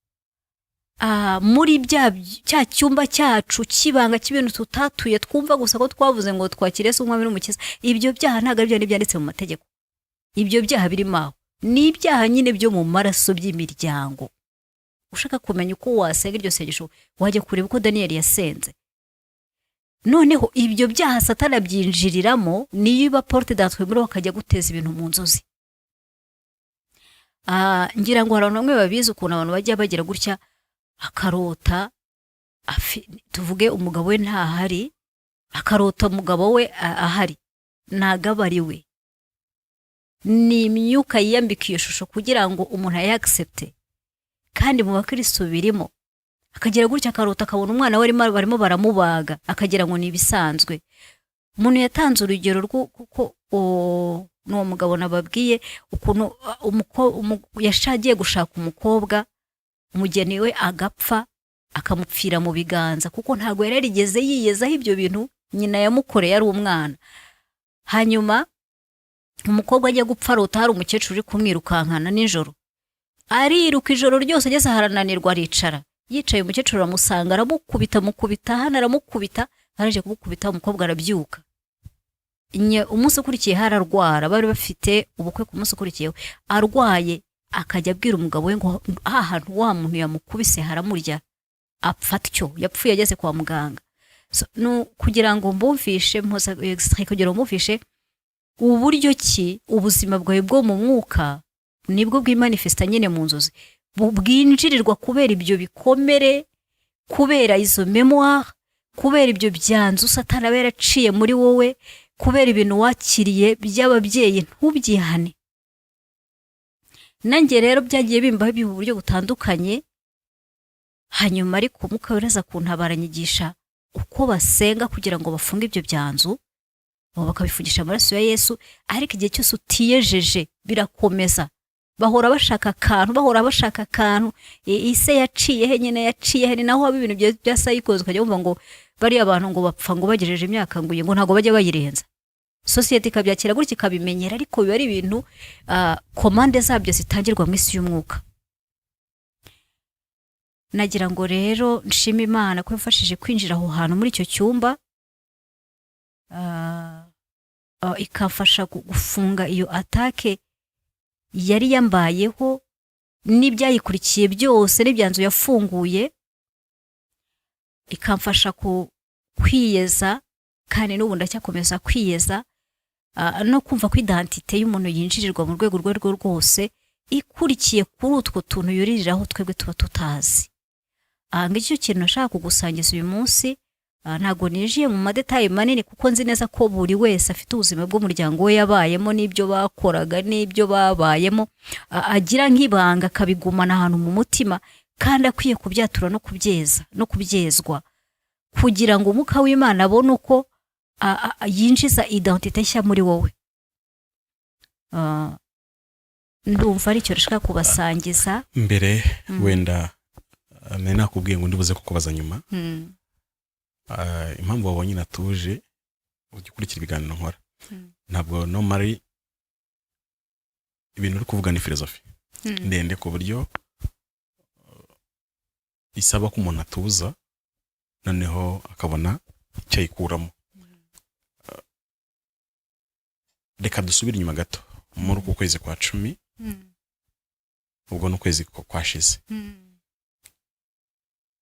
muri cya cyumba cyacu kibanga cy'ibintu tutatuye, twumva gusa ko twavuze ngo twakire Yesu umwami n'umukiza, ibyo byaha ntago ari byo byanditse mu mategeko. Ibyo byaha birimo aho ni ibyaha nyine byo mu maraso by'imiryango. Ushaka kumenya uko wasenga iryo sengesho, wajya kureba uko Daniel yasenze. Noneho ibyo byaha Satani abyinjiriramo, niyo iba porte d'entrée muri bakajya guteza ibintu mu nzozi. Ngira ngo hari bamwe babizi ukuntu abantu bajya bagira gutya, akarota tuvuge umugabo we ntahari, akarota umugabo we ahari, nagabari we. Ni imyuka yiyambika iyo shusho kugira ngo umuntu ayaccepte. Kandi mu bakristo birimo, akagira gutya akarota akabona umwana we barimo baramubaga, akagira ngo ni bisanzwe. Umuntu yatanze urugero rw'uko n'uwo mugabo nababwiye ukuntu yashagiye gushaka umukobwa, umugeni we agapfa, akamupfira mu biganza, kuko ntago yarigeze yiyezaho ibyo bintu nyina yamukoreye ari umwana. Hanyuma umukobwa ajya gupfa, arota hari umukecuru uri kumwirukankana nijoro. Ariruka ijoro ryose, ageze harananirwa aricara. Yicaye umukecuru aramusanga, aramukubita hano aramukubita, araje kumukubita, umukobwa arabyuka. Umunsi ukurikiye hararwara, bari bafite ubukwe ku munsi ukurikiyeho, arwaye akajya abwira umugabo we ngo ahantu wa muntu yamukubise haramurya, apfa atyo, yapfuye ageze kwa muganga. No kugira ngo mbumvishe kugira ngo mbumvishe uburyo ki ubuzima bwawe bwo mu mwuka nibwo bw'imanifesta nyine mu nzozi bwinjirirwa kubera ibyo bikomere, kubera izo memoire, kubera ibyo byanzu Satani aba yaraciye muri wowe, kubera ibintu wakiriye by'ababyeyi ntubyihane. Nanjye rero byagiye bimbaho mu buryo butandukanye, hanyuma ariko Mwuka Wera aza kuntabaranyigisha uko basenga kugira ngo bafunge ibyo byanzu, bakabifungisha amaraso ya Yesu, ariko igihe cyose utiyejeje birakomeza. Bahora bashaka akantu, ise yaciye he, nyine yaciye he, naho haba ibintu bya psychos ukajya wumva ngo bari abantu ngo bapfa ngo bagejeje imyaka ngo ntago bajya bayirenza. Society ikabyakira gutya ikabimenyera, ariko biba ari ibintu komande zabyo zitangirwa mu isi y'umwuka. Nagira ngo rero nshima Imana ko yafashije kwinjira aho hantu muri icyo cyumba, ikafasha gufunga iyo atake yari yambayeho n'ibyayikurikiye byose n'ibyanzu yafunguye, ikamfasha kwiyeza, kandi n'ubu ndacyakomeza kwiyeza, no kumva ko identite y'umuntu yinjirirwa mu rwego rwe rwose ikurikiye kuri utwo tuntu yuririraho twebwe tuba tutazi. Ngicyo kintu nashaka kugusangiza uyu munsi. Ntago nijiye mu madetayi manini kuko nzi neza ko buri wese afite ubuzima bw'umuryango we yabayemo n'ibyo bakoraga n'ibyo babayemo, agira nk'ibanga akabigumana ahantu mu mutima, kandi akwiye kubyatura no kubyezwa kugira ngo Umwuka w'Imana abone uko yinjiza identite nshya muri wowe. Ndumva ari cyo nshaka kubasangiza mbere. Wenda nari nakubwiye ngo ndibuze kukubaza nyuma. Impamvu wabonye natuje ujye ukurikira ibiganiro nkora, ntabwo normally ibintu uri kuvuga ni philosophy ndende ku buryo isaba ko umuntu atuza noneho akabona icyo yikuramo. Reka dusubire inyuma gato muri uku kwezi kwa 10, ubwo n'ukwezi kwashize.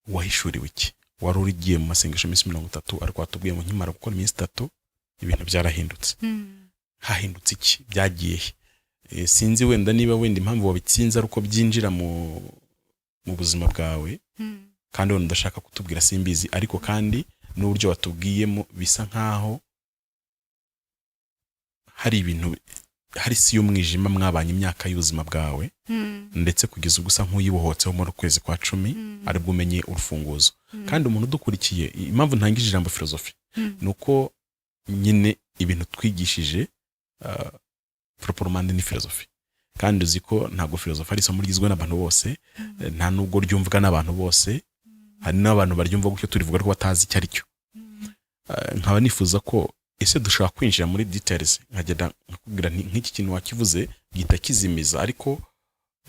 Wahishuriwe iki? Wari urigiye mu masengesho iminsi 30, ariko watubwiye ngo nkimara gukora iminsi 3 ibintu byarahindutse. Hahindutse iki? Byagiye he? Sinzi wenda niba wenda impamvu wabitsinze ari uko byinjira mu buzima bwawe, kandi wenda ndashaka kutubwira simbizi, ariko kandi n'uburyo watubwiyemo bisa nkaho hari ibintu, hari si y'umwijima mwabanye imyaka y'ubuzima bwawe, ndetse kugeza ugusa nk'uyibohotseho muri kwezi kwa 10 aribwo umenye urufunguzo. Kandi umuntu dukurikiye, impamvu ntangije ijambo philosophy nuko nyine ibintu twigishije proprement ni philosophy, kandi uziko ntago philosophy ari isomo rigizwe n'abantu bose, nta nubwo ryumvwa n'abantu bose, hari n'abantu baryumva gutyo turivuga ko batazi icyo ari cyo. Nkaba nifuza ko ese dushaka kwinjira muri details, nkagenda nkakubwira nk'iki kintu wakivuze gita kizimiza, ariko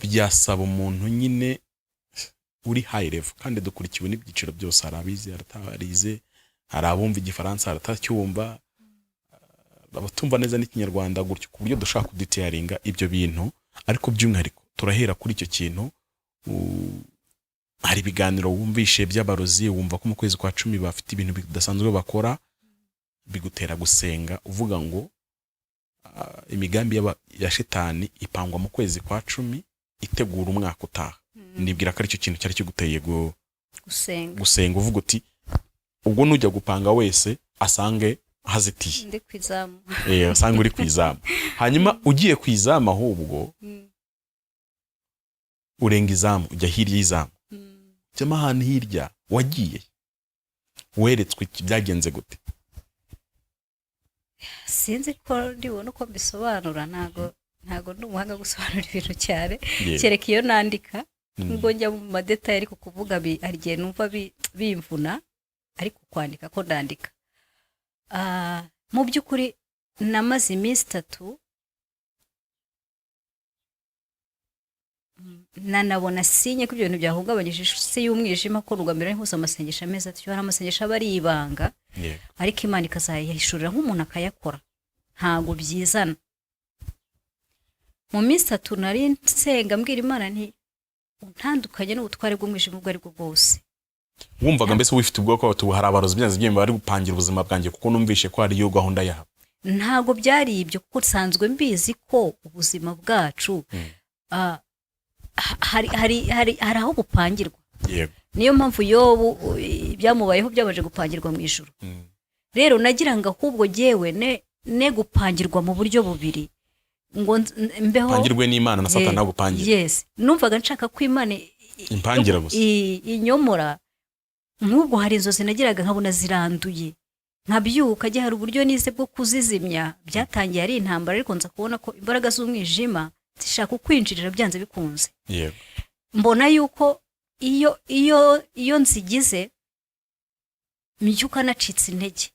byasaba umuntu nyine uri high level, kandi dukurikiwe n'ibyiciro byose, hari abize, aratarize, hari abumva igifaransa, aratacyumva, abatumva neza n'ikinyarwanda, gutyo ku buryo dushaka kudetailinga ibyo bintu. Ariko by'umwihariko turahera kuri icyo kintu. Hari ibiganiro wumvishe by'abarozi, wumva ko mu kwezi kwa 10 bafite ibintu bidasanzwe bakora, bigutera gusenga uvuga ngo imigambi ya Shetani ipangwa mu kwezi kwa 10 itegura umwaka utaha. Nibwira ko ari cyo kintu cyari kiguteye gusenga, uvuga uti ubwo nujya gupanga wese asange hazitiye, ndi kwizamu. Asange uri kwizamu. Hanyuma ugiye kwizama, ahubwo urenga izamu ujya hirya y'izamu. Cyama ahantu hirya wagiye weretswe byagenze gute? Sinzi ko ndibona uko bisobanura, ntago ndumuhanga gusobanura ibintu cyane, kereka iyo nandika ngo njya mu madetail, ariko kuvuga arigiye numva bimvuna, ariko kwandika ko ndandika. Mu by'ukuri namaze iminsi 3 nanabona sinye ko ibyo bintu byahungabanyije isi y'umwijima, ko rugambira hose amasengesho ameza atyo, hari amasengesho abari ibanga, ariko Imana ikazayahishurira nk'umuntu akayakora, ntago byizana. Mu minsi 3 nari nsenga mbwira Imana nti untandukanye n'ubutware bw'umwijima ubwo ari bwo bwose. Wumvaga mbese wifite ubwo ko hari abarozi byanze byemba bari gupangira ubuzima bwanjye, kuko numvishe ko ari yo gahunda yabo. ntago byari ibyo kuko nsanzwe mbizi ko ubuzima bwacu ah, hari aho bupangirwa. yego Niyo mpamvu Yobu ibyamubayeho byabaje gupangirwa mu ijuru. Rero nagira ngo ahubwo jyewe ne gupangirwa mu buryo bubiri ngo mbeho pangirwe n'Imana na Satani agupangira. Yes, numvaga nshaka ko Imana Impangira gusa. inyomora. Nk'ubwo hari inzozi nagiraga nkabona ziranduye, nkabyuka ajya hari uburyo nize bwo kuzizimya. Byatangiye ari intambara, ariko nza kubona ko imbaraga z'umwijima zishaka kwinjirira byanze bikunze. yego Mbona yuko iyo nzigize mbyuka nacitse intege.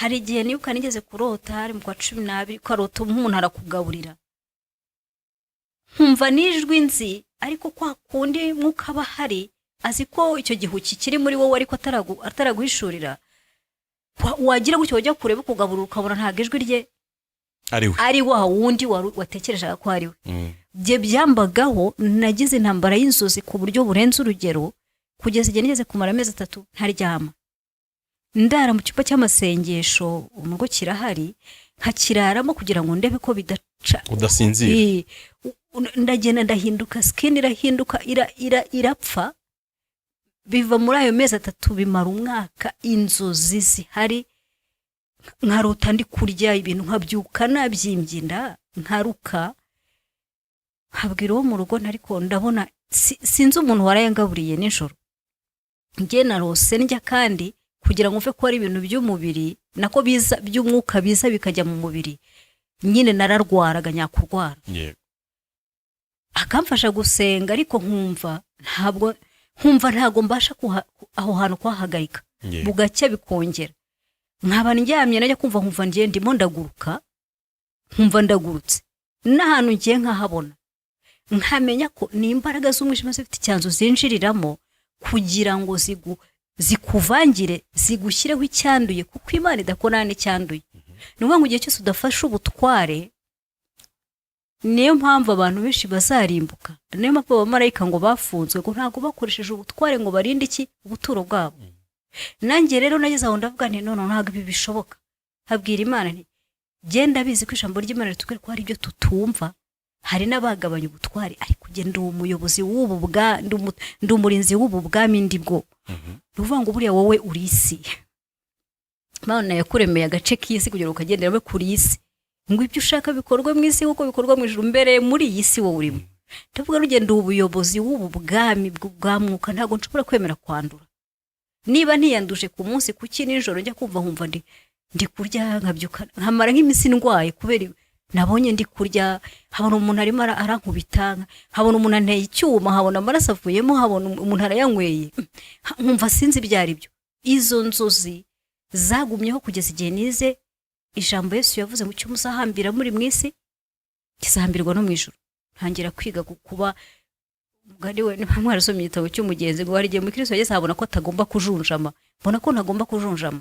Hari igihe niyuka nigeze kurota hari mu kwa 12 ukarota umuntu arakugaburira, nkumva nijwi nzi, ariko kwa kundi mwuka aba hari azi ko icyo gihu kiri muri wowe ariko ataraguhishurira. Wagira gutyo wajya kureba kugaburira ukabona nta ijwi rye ari wa wundi watekerezaga ko ari we. Bye byambagaho, nagize intambara y'inzozi ku buryo burenze urugero, kugeza igihe nigeze kumara amezi 3 ntaryama. Ndara mu cyumba cy'amasengesho, umugo kirahari, nkakiraramo kugira ngo ndebe ko bidaca udasinzira. Ndagenda ndahinduka, skin irahinduka, irapfa. Biva muri ayo mezi 3 bimara umwaka, inzozi zihari, nkarota ndi kurya ibintu, nkabyuka nabyimbye inda, nkaruka, nkabwira uwo mu rugo ariko ndabona sinzi umuntu warayangaburiye nijoro. Nge narose ndya kandi kugira ngo mve ko ari ibintu by'umubiri nako biza by'umwuka biza bikajya mu mubiri, nyine nararwaraga nyakurwara. yego Akamfasha gusenga, ariko nkumva ntago mbasha aho hantu kwahagarika. Bugacya bikongera, nkaba ndyamye najya nkumva ngiye ndimo ndaguruka, nkumva ndagurutse n'ahantu ngiye nkahabona, nkamenya ko ni imbaraga z'umwijima zifite icyanzu zinjiriramo kugira ngo zikuvangire, zigushyireho icyanduye, kuko Imana idakora n'icyanduye. Nuvuga ngo igihe cyose udafashe ubutware, niyo mpamvu abantu benshi bazarimbuka. Niyo mpamvu abamarayika ngo bafunzwe ngo ntago bakoresheje ubutware ngo barinde iki ubuturo bwabo. Nanjye rero nageze aho ndavuga nti none ntago ibi bishoboka. Habwira Imana nti genda bizi ko ijambo ry'Imana ritubwira ko hari ibyo tutumva, hari n'abagabanya ubutware, ariko genda umuyobozi w'ubu ndi umurinzi w'ubu bwami ndi bwo. Nuvuga ngo buriya wowe uri isi, Imana yakuremeye agace k'isi kugira ngo ukagendera kuri isi, ngo ibyo ushaka bikorwe mu isi uko bikorwa mu ijuru, mbere muri iyi si wowe urimo. Ndavuga rugendo ubuyobozi w'ubu bwami bwa mwuka, ntago nshobora kwemera kwandura. Niba ntiyanduje ku munsi kuki nijoro njya kumva nkumva ndi kurya nkabyuka nkamara nk'imisi ndwaye, kubera nabonye ndi kurya, habona umuntu arimo arankubita, habona umuntu anteye icyuma, habona amaraso avuyemo, habona umuntu arayanyweye, nkumva sinzi ibyari byo. Izo nzozi zagumyeho kugeza igihe nize ijambo Yesu yavuze ngo cyumu zahambira muri mwisi kizahambirwa no mu ijuru. Ntangira kwiga kuba mugari we mpamwe arasomye igitabo cy'umugenzi ngo harigiye muri Kristo Yesu abona ko atagomba kujunjama, mbona ko ntagomba kujunjama.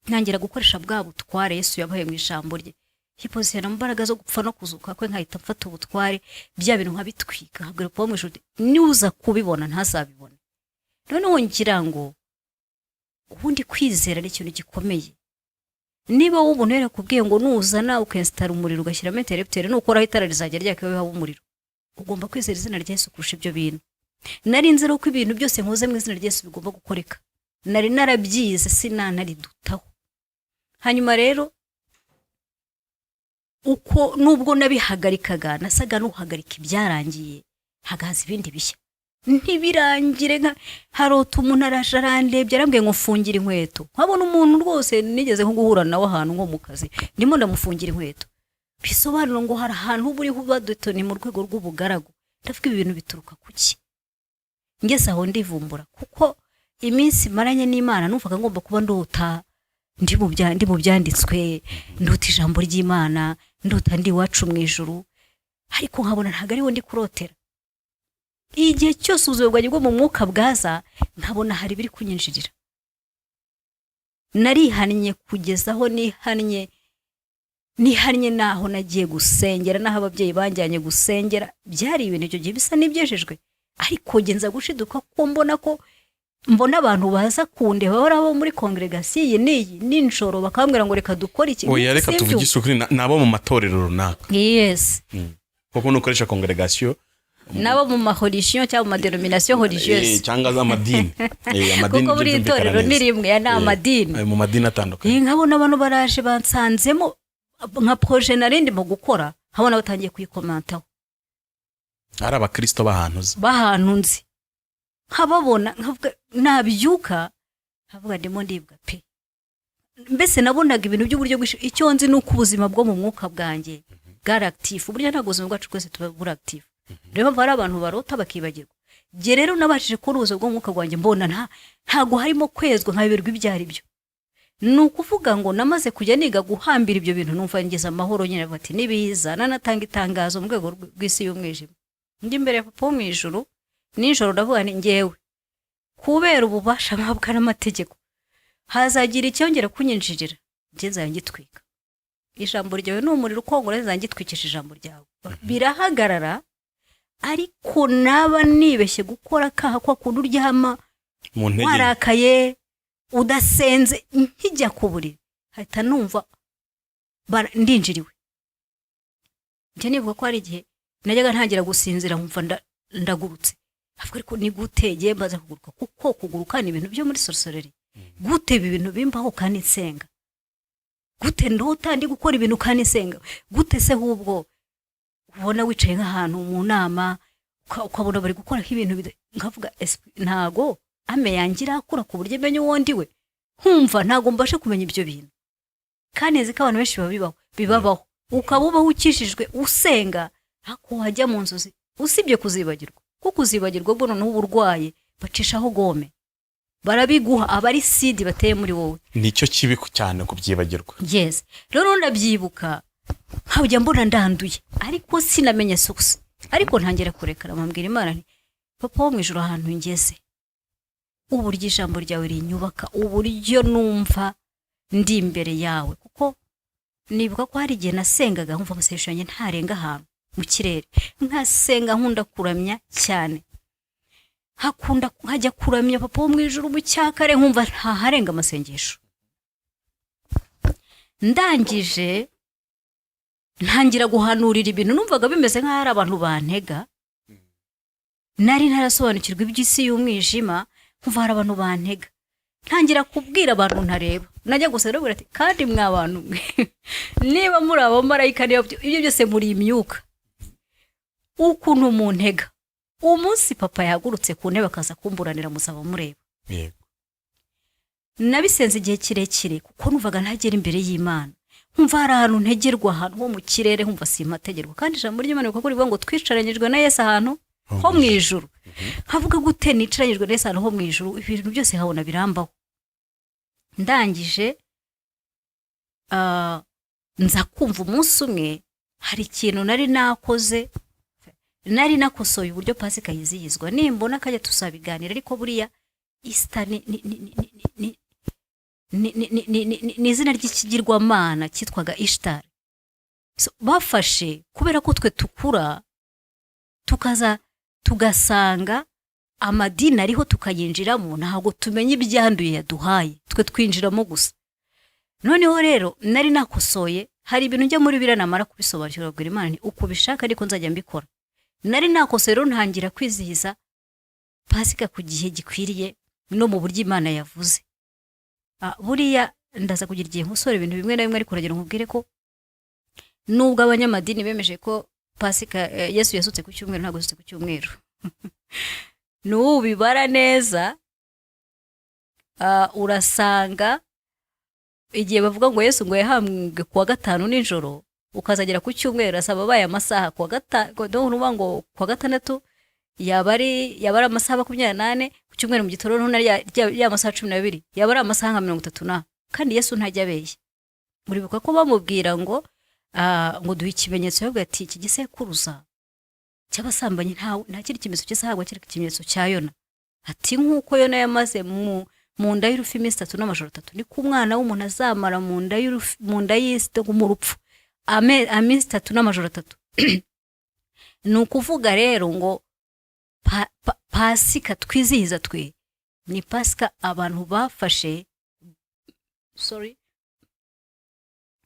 Ntangira gukoresha bwa butware Yesu yabaye mu ijambo rye, hipozera mbaraga zo gupfa no kuzuka kwe, nkahita mfata ubutware bya bintu nkabitwika, habwira ko mu ijuru niuza kubibona ntazabibona. Noneho ngira ngo ubundi kwizera ni ikintu gikomeye. Niba wowe ubuntu yarakubwiye ngo nuzana ukinstara umuriro ugashyiramo interrupteur nukora itara rizajya ryaka haba umuriro, ugomba kwizera izina rya Yesu kurusha ibyo bintu. Nari nzira uko ibintu byose nkoze mu izina rya Yesu bigomba gukoreka, nari narabyize sinanaridutaho. Hanyuma rero uko nubwo nabihagarikaga nasaga n'uhagarika ibyarangiye, hagaza ibindi bishya. Ntibirangire nka harota umuntu arandebye arambwiye ngo mfungira inkweto, nkabona umuntu rwose nigeze nko guhura nawe ahantu nko mu kazi, ndimo ndamufungira inkweto. Bisobanura ngo hari ahantu buri hubadutoni mu rwego rw'ubugaragu. Ndavuga ibi bintu bituruka kuki? Ngeze aho ndivumbura, kuko iminsi maranye n'Imana numvaga ngomba kuba ndota ndi mu byanditswe, ndota ijambo ry'Imana, ndota ndi iwacu mu ijuru, ariko nkabona ntago ari wo ndi kurotera. Igihe cyose ubuzima bwanjye bwo mu mwuka bwaza, nkabona hari biri kunyinjirira. Narihannye kugeza aho nihannye naho nagiye gusengera, naho ababyeyi banjyanye gusengera, byari ibintu icyo gihe bisa n'ibyejejwe, ariko genza gushiduka ko mbona ko mbona abantu baza kundeba bahora bo muri congregation iyi n'iyi ninjoro bakambwira ngo reka dukore iki oya reka tuvugishe ukuri nabo mu matorero runaka yes kuko nukoresha congregation nabo mu mahorisiyo cyangwa mu madenomination religieuse cyangwa z'amadini amadini kuko buri itorero ni rimwe ya n'amadini mu madini atandukanye nkabona abantu baraje bansanzemo nka projet narindi mu gukora habona batangiye kuyikomentaho ari abakristo bahantu nzi nkababona nkavuga nabyuka nkavuga ndimo ndibwa pe mbese nabonaga ibintu by'uburyo icyo nzi nuko ubuzima bwo mu mwuka bwanjye bwari active burya ntabwo ubuzima bwacu twese tuba buri active rero bari abantu barota bakibagirwa je rero nabashije kuruza bwo mu mwuka bwanjye mbona ntago harimo kwezwa nkabirwa ibyari byo nukuvuga ngo namaze kujya niga guhambira ibyo bintu numva ngeze amahoro nyine bati nibiza nanatanga itangazo mu rwego rw'isi y'umwijima ndi imbere papa mu ijuru nijoro ndavuga ni ngewe kubera ububasha mpabwa n'amategeko hazagira icyongera kunyinjirira nje nzangitwika ijambo ryawe n'umuriro ukongora nzangitwikisha ijambo ryawe birahagarara ariko naba nibeshye gukora kaha kwa kuntu uryama warakaye udasenze nkijya ku buriri hahita numva ndinjiriwe nje nivuga ko ari igihe najyaga ntangira gusinzira nkumva ndagurutse ariko ni guteye mbaza kuguruka kuko kuguruka ni ibintu byo muri sorcery gute ibintu bimbaho kandi nsenga gute ndota ndi gukora ibintu kandi nsenga gute se hubwo ubona wicaye nk'ahantu mu nama ukabona bari gukora ibintu nkavuga ntago ame yangira akura ku buryo menye wondi we humva ntago mbashe kumenya ibyo bintu kandi nzi ko abantu benshi bibabaho ukabuba ukishijwe usenga hako wajya mu nzozi usibye kuzibagirwa kuko uzibagirwa bwo noneho uburwaye bacishaho gome barabiguha abari sidi bateye muri wowe nicyo kibi cyane kubyibagirwa yes rero ndabyibuka nkajya mbona ndanduye ariko sinamenye sukusa ariko ntangera kurekara mambwira Imana nti papa wo mu ijuru ahantu ngeze uburyo ijambo ryawe rinyubaka uburyo numva ndi imbere yawe kuko nibuka ko hari igihe nasengaga nkumva amasesho yanjye ntarenga ahantu mu kirere nkasenga nkunda kuramya cyane nkajya kuramya papa wo mu ijuru mu cyakare nkumva ntaharenga amasengesho ndangije ntangira guhanurira ibintu numvaga bimeze nk'aho ari abantu bantega nari ntarasobanukirwa iby'isi y'umwijima nkumva hari abantu bantega ntangira kubwira abantu ntareba najya gusa rero ati kandi mwabantu niba muri abo marayika ibyo byose muri imyuka ukuntu muntega umunsi papa yagurutse ku ntebe akaza kumburanira musaba mureba yego nabisenze igihe kirekire kuko numvaga ntagera imbere y'Imana nkumva hari ahantu ntegerwa ahantu ho mu kirere nkumva simpategerwa kandi ijambo ry'Imana kuko rivuga ngo twicaranyijwe na Yesu ahantu ho mu ijuru havuga gute nicaranyijwe na Yesu ahantu ho mu ijuru ibintu byose habona birambaho ndangije nza kumva umunsi umwe hari ikintu nari nakosoye uburyo Pasika yizihizwa nimbona kajya tusabiganira ariko buriya Easter ni izina ry'ikigirwamana cyitwaga Ishtar bafashe kubera ko twe tukura tugasanga amadini ariho tukayinjiramo ntabwo tumenye ibyanduye yaduhaye twe twinjiramo gusa noneho rero nari nakosoye hari ibintu njya muri biranamara kubisobanukirwa bwira Imana ni uko bishaka ariko nzajya mbikora nari nakosoye rero ntangira kwizihiza Pasika ku gihe gikwiriye no mu buryo Imana yavuze buriya ndaza kugira igihe nkusore ibintu bimwe na bimwe ariko uragera nkubwire ko nubwo abanyamadini bemeje ko Pasika Yesu yasutse ku cyumweru ntabwo yasutse ku cyumweru nubibara neza urasanga igihe bavuga ngo Yesu ngo yahambwe kuwa gatanu nijoro ukazagera ku cyumweru asaba baye amasaha kuwa gatandatu yaba ari amasaha 28 ku cyumweru mu gitoro none ya masaha 12 yaba ari amasaha 30 kandi Yesu ntajya abeshya muribuka ko bamubwira ngo duhe ikimenyetso yo gati iki gisekuruza cy'abasambanyi nta kiri kimenyetso cy'isahagwa kiri ikimenyetso cya Yona ati nkuko Yona yamaze mu nda y'urufi iminsi 3 n'amajoro 3 ni ku mwana w'umuntu azamara mu nda y'isi mu rupfu iminsi 3 n'amajoro 3 ni ukuvuga rero ngo Pasika twizihiza twe ni pasika abantu bafashe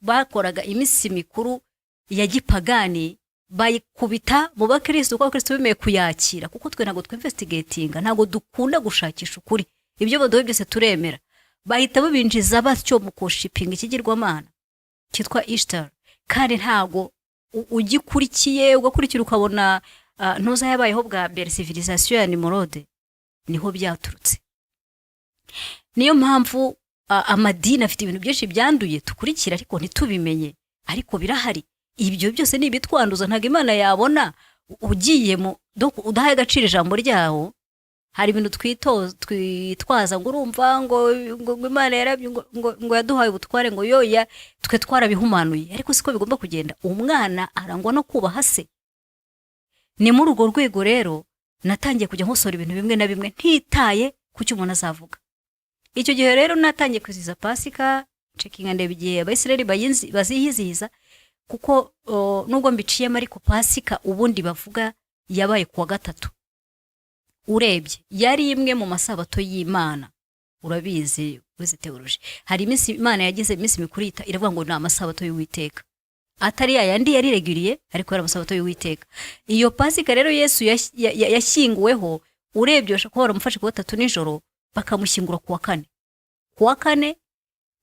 bakoraga iminsi mikuru ya gipagani bayikubita mu bakristo kuko abakristo bemeye kuyakira kuko twe ntabwo twinvestigatinga ntabwo dukunda gushakisha ukuri ibyo baduhe byose turemera bahita babinjiza batyo mu kushipinga ikigirwamana cyitwa Easter kandi ntabwo ugikurikiye ugakurikira ukabona ntuza yabayeho bwa mbere civilisation ya Nimrode niho byaturutse. Niyo mpamvu amadini afite ibintu byinshi byanduye tukurikira ariko ntitubimenye ariko birahari. Ibyo byose ni ibitwanduza ntago Imana yabona ugiye mu udahaye agaciro ijambo ryaho. Hari ibintu twitwaza ngo urumva ngo Imana yarabye ngo yaduhaye ubutware ngo yoya twe twarabihumanuye ariko siko bigomba kugenda. Umwana arangwa no kubaha se. Ni muri urwo rwego rero natangiye kujya nkosora ibintu bimwe na bimwe ntitaye ku cyo umuntu azavuga. Icyo gihe rero natangiye kwiziza Pasika checking ndebe igihe Abayisiraheli bazihiziza kuko nubwo mbiciyemo ariko Pasika ubundi bavuga yabaye kuwa gatatu. Urebye yari imwe mu masabato y'Imana. Urabizi uzi teology. Hari iminsi Imana yagize iminsi mikuru iravuga ngo ni amasabato y'Uwiteka. Atari yandi yari reguliye ariko yari amasabato y'Uwiteka. Iyo Pasika rero Yesu yashyinguweho urebye bashaka ko baramufashe ku gatatu nijoro bakamushyingura kuwa kane. Kuwa kane,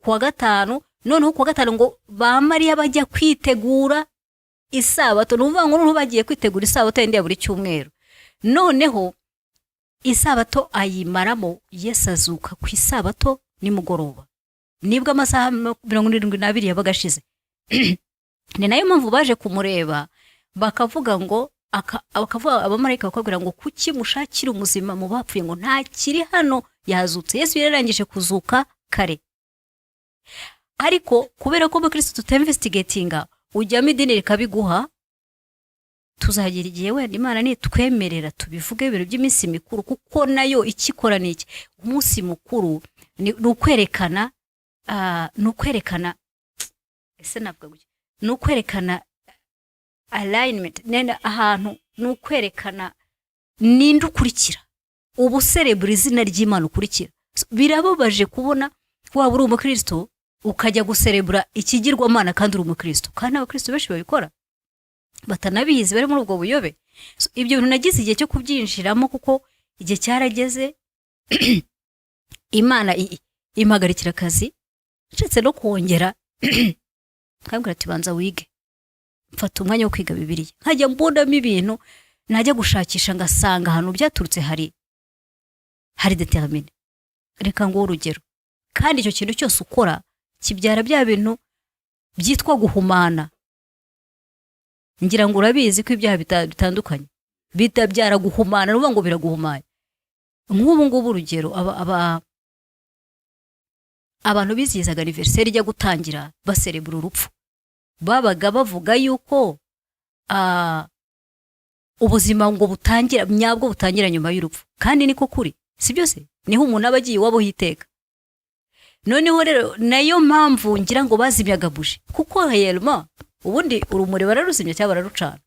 kuwa gatanu, noneho kuwa gatanu ngo ba Mariya bajya kwitegura isabato. Numva ngo n'ubu bagiye kwitegura isabato yindi ya buri cyumweru. Noneho isabato ayimaramo Yesu azuka ku isabato nimugoroba. Nibwo amasaha 72 yabaga ashize. Ni nayo mpamvu baje kumureba bakavuga ngo bakavuga abamarayika bakabwira ngo kuki mushakira umuzima mu bapfuye ngo nta kiri hano yazutse. Yesu yararangije kuzuka kare. Ariko kubera ko abakristo tutinvestigatinga ujyamo idini rikabiguha tuzagira igihe wenda Imana ni twemerera tubivuge ibintu by'iminsi mikuru kuko nayo ikikora niki umunsi mukuru ni ukwerekana ese navuga gutya ni ukwerekana alignment nenda ahantu ni ukwerekana ninde ukurikira ubu celebrate izina ry'Imana ukurikira. Birababaje kubona waba uri umukristo ukajya guserebura ikigirwamana kandi uri umukristo kandi abakristo benshi babikora batanabizi bari muri ubwo buyobe. Ibyo bintu nagize igihe cyo kubyinjiramo kuko igihe cyarageze Imana impagarikira akazi ncetse no kongera kambwira ati banza wige mfata umwanya wo kwiga Bibiliya nkajya mbondamo ibintu najya gushakisha ngasanga ahantu byaturutse hari determine. Reka ngo urugero kandi icyo kintu cyose ukora kibyara bya bintu byitwa guhumana. Ngira ngo urabizi ko ibyaha bitandukanye bitabyara guhumana n'uvuga ngo biraguhumanya. Nk'ubu ngubu urugero abantu bizihizaga anniversaire ijya gutangira baserebura urupfu babaga bavuga yuko ubuzima ngo butangira nyabwo butangira nyuma y'urupfu kandi niko kuri si byose niho umuntu abagiye wabo hiteka. Noneho rero nayo mpamvu ngira ngo bazimyaga buji kuko heyelma ubundi urumuri bararuzimya cyangwa bararucana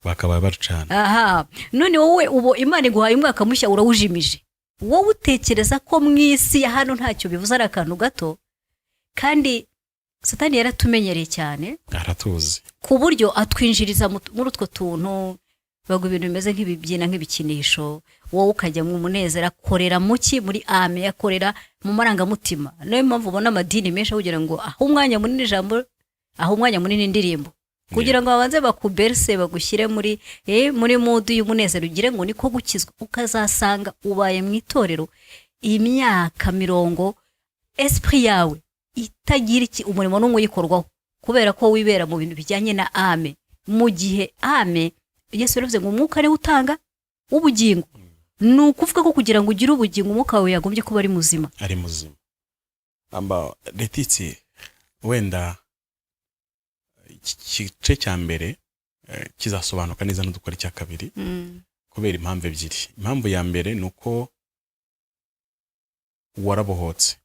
bakaba barucana. Aha none wowe ubo Imana iguhaye umwaka mushya urawujimije wowe utekereza ko mwisi ya hano ntacyo bivuze ari akantu gato kandi Satani yaratumenyereye cyane aratuzi ku buryo atwinjiriza muri utwo tuntu bago ibintu bimeze nk'ibibyina nk'ibikinisho wowe ukajya mu munezero akorera muki muri ame yakorera mu marangamutima. Nayo mpamvu ubona amadini menshi kugira ngo aho umwanya munini ijambo aho umwanya munini indirimbo kugira ngo babanze bakuberse bagushyire muri mood y'umunezero ugire ngo niko gukizwa ukazasanga ubaye mu itorero imyaka 70 esprit yawe itagira iki umurimo n'umuyikorwaho kubera ko wibera mu bintu bijyanye na ame. Mu gihe ame Yesu yaravuze ngo umwuka ari utanga ubugingo ni ukuvuga ko kugira ngo ugire ubugingo umwuka wawe yagombye kuba ari muzima amba Letitsi wenda igice cya mbere kizasobanuka neza no dukora icya kabiri kubera impamvu ebyiri. Impamvu ya mbere nuko warabohotse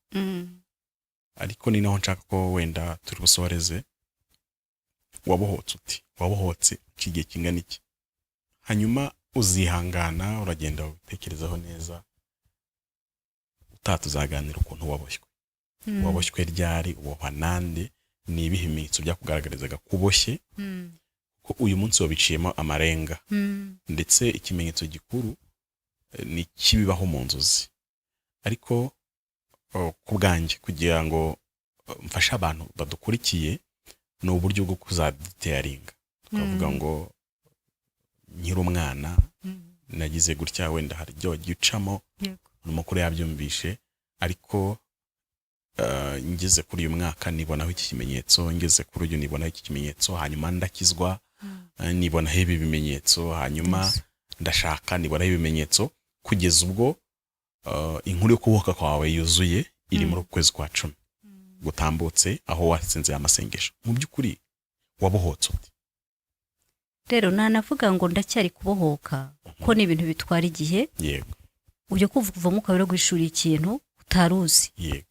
ariko ni naho nshaka ko wenda turi busohoreze. Wabohotse kigiye kingana iki hanyuma uzihangana uragenda ubitekerezaho neza ubutaha tuzaganira ukuntu waboshywe. Waboshywe ryari, ubohwa nande, ni ibihe bimenyetso byakugaragarizaga kuboshye, ko uyu munsi wabiciyemo amarenga. Ndetse ikimenyetso gikuru ni kibibaho mu nzozi. Ariko ku bwanjye kugira ngo mfashe abantu badukurikiye ni uburyo bwo kuzadetaringa. Twavuga ngo nkiri umwana nagize gutya, wenda hari ibyo wagiye ucamo n'umukuru yabyumvishe, ariko ngeze kuri uyu mwaka nibonaho iki kimenyetso, ngeze kuri uyu nibonaho iki kimenyetso, hanyuma ndakizwa nibonaho ibi bimenyetso, hanyuma ndashaka nibonaho ibimenyetso, kugeza ubwo inkuru yo kubohoka kwawe yuzuye iri muri kwezi kwa 10 gutambutse, aho watsinze amasengesho. Mu by'ukuri wabohotse ute? Rero nanavuga ngo ndacyari kubohoka ko ni ibintu bitwara igihe. Yego. Ujye kuva mu kabera guhishura ikintu utaruzi. Yego.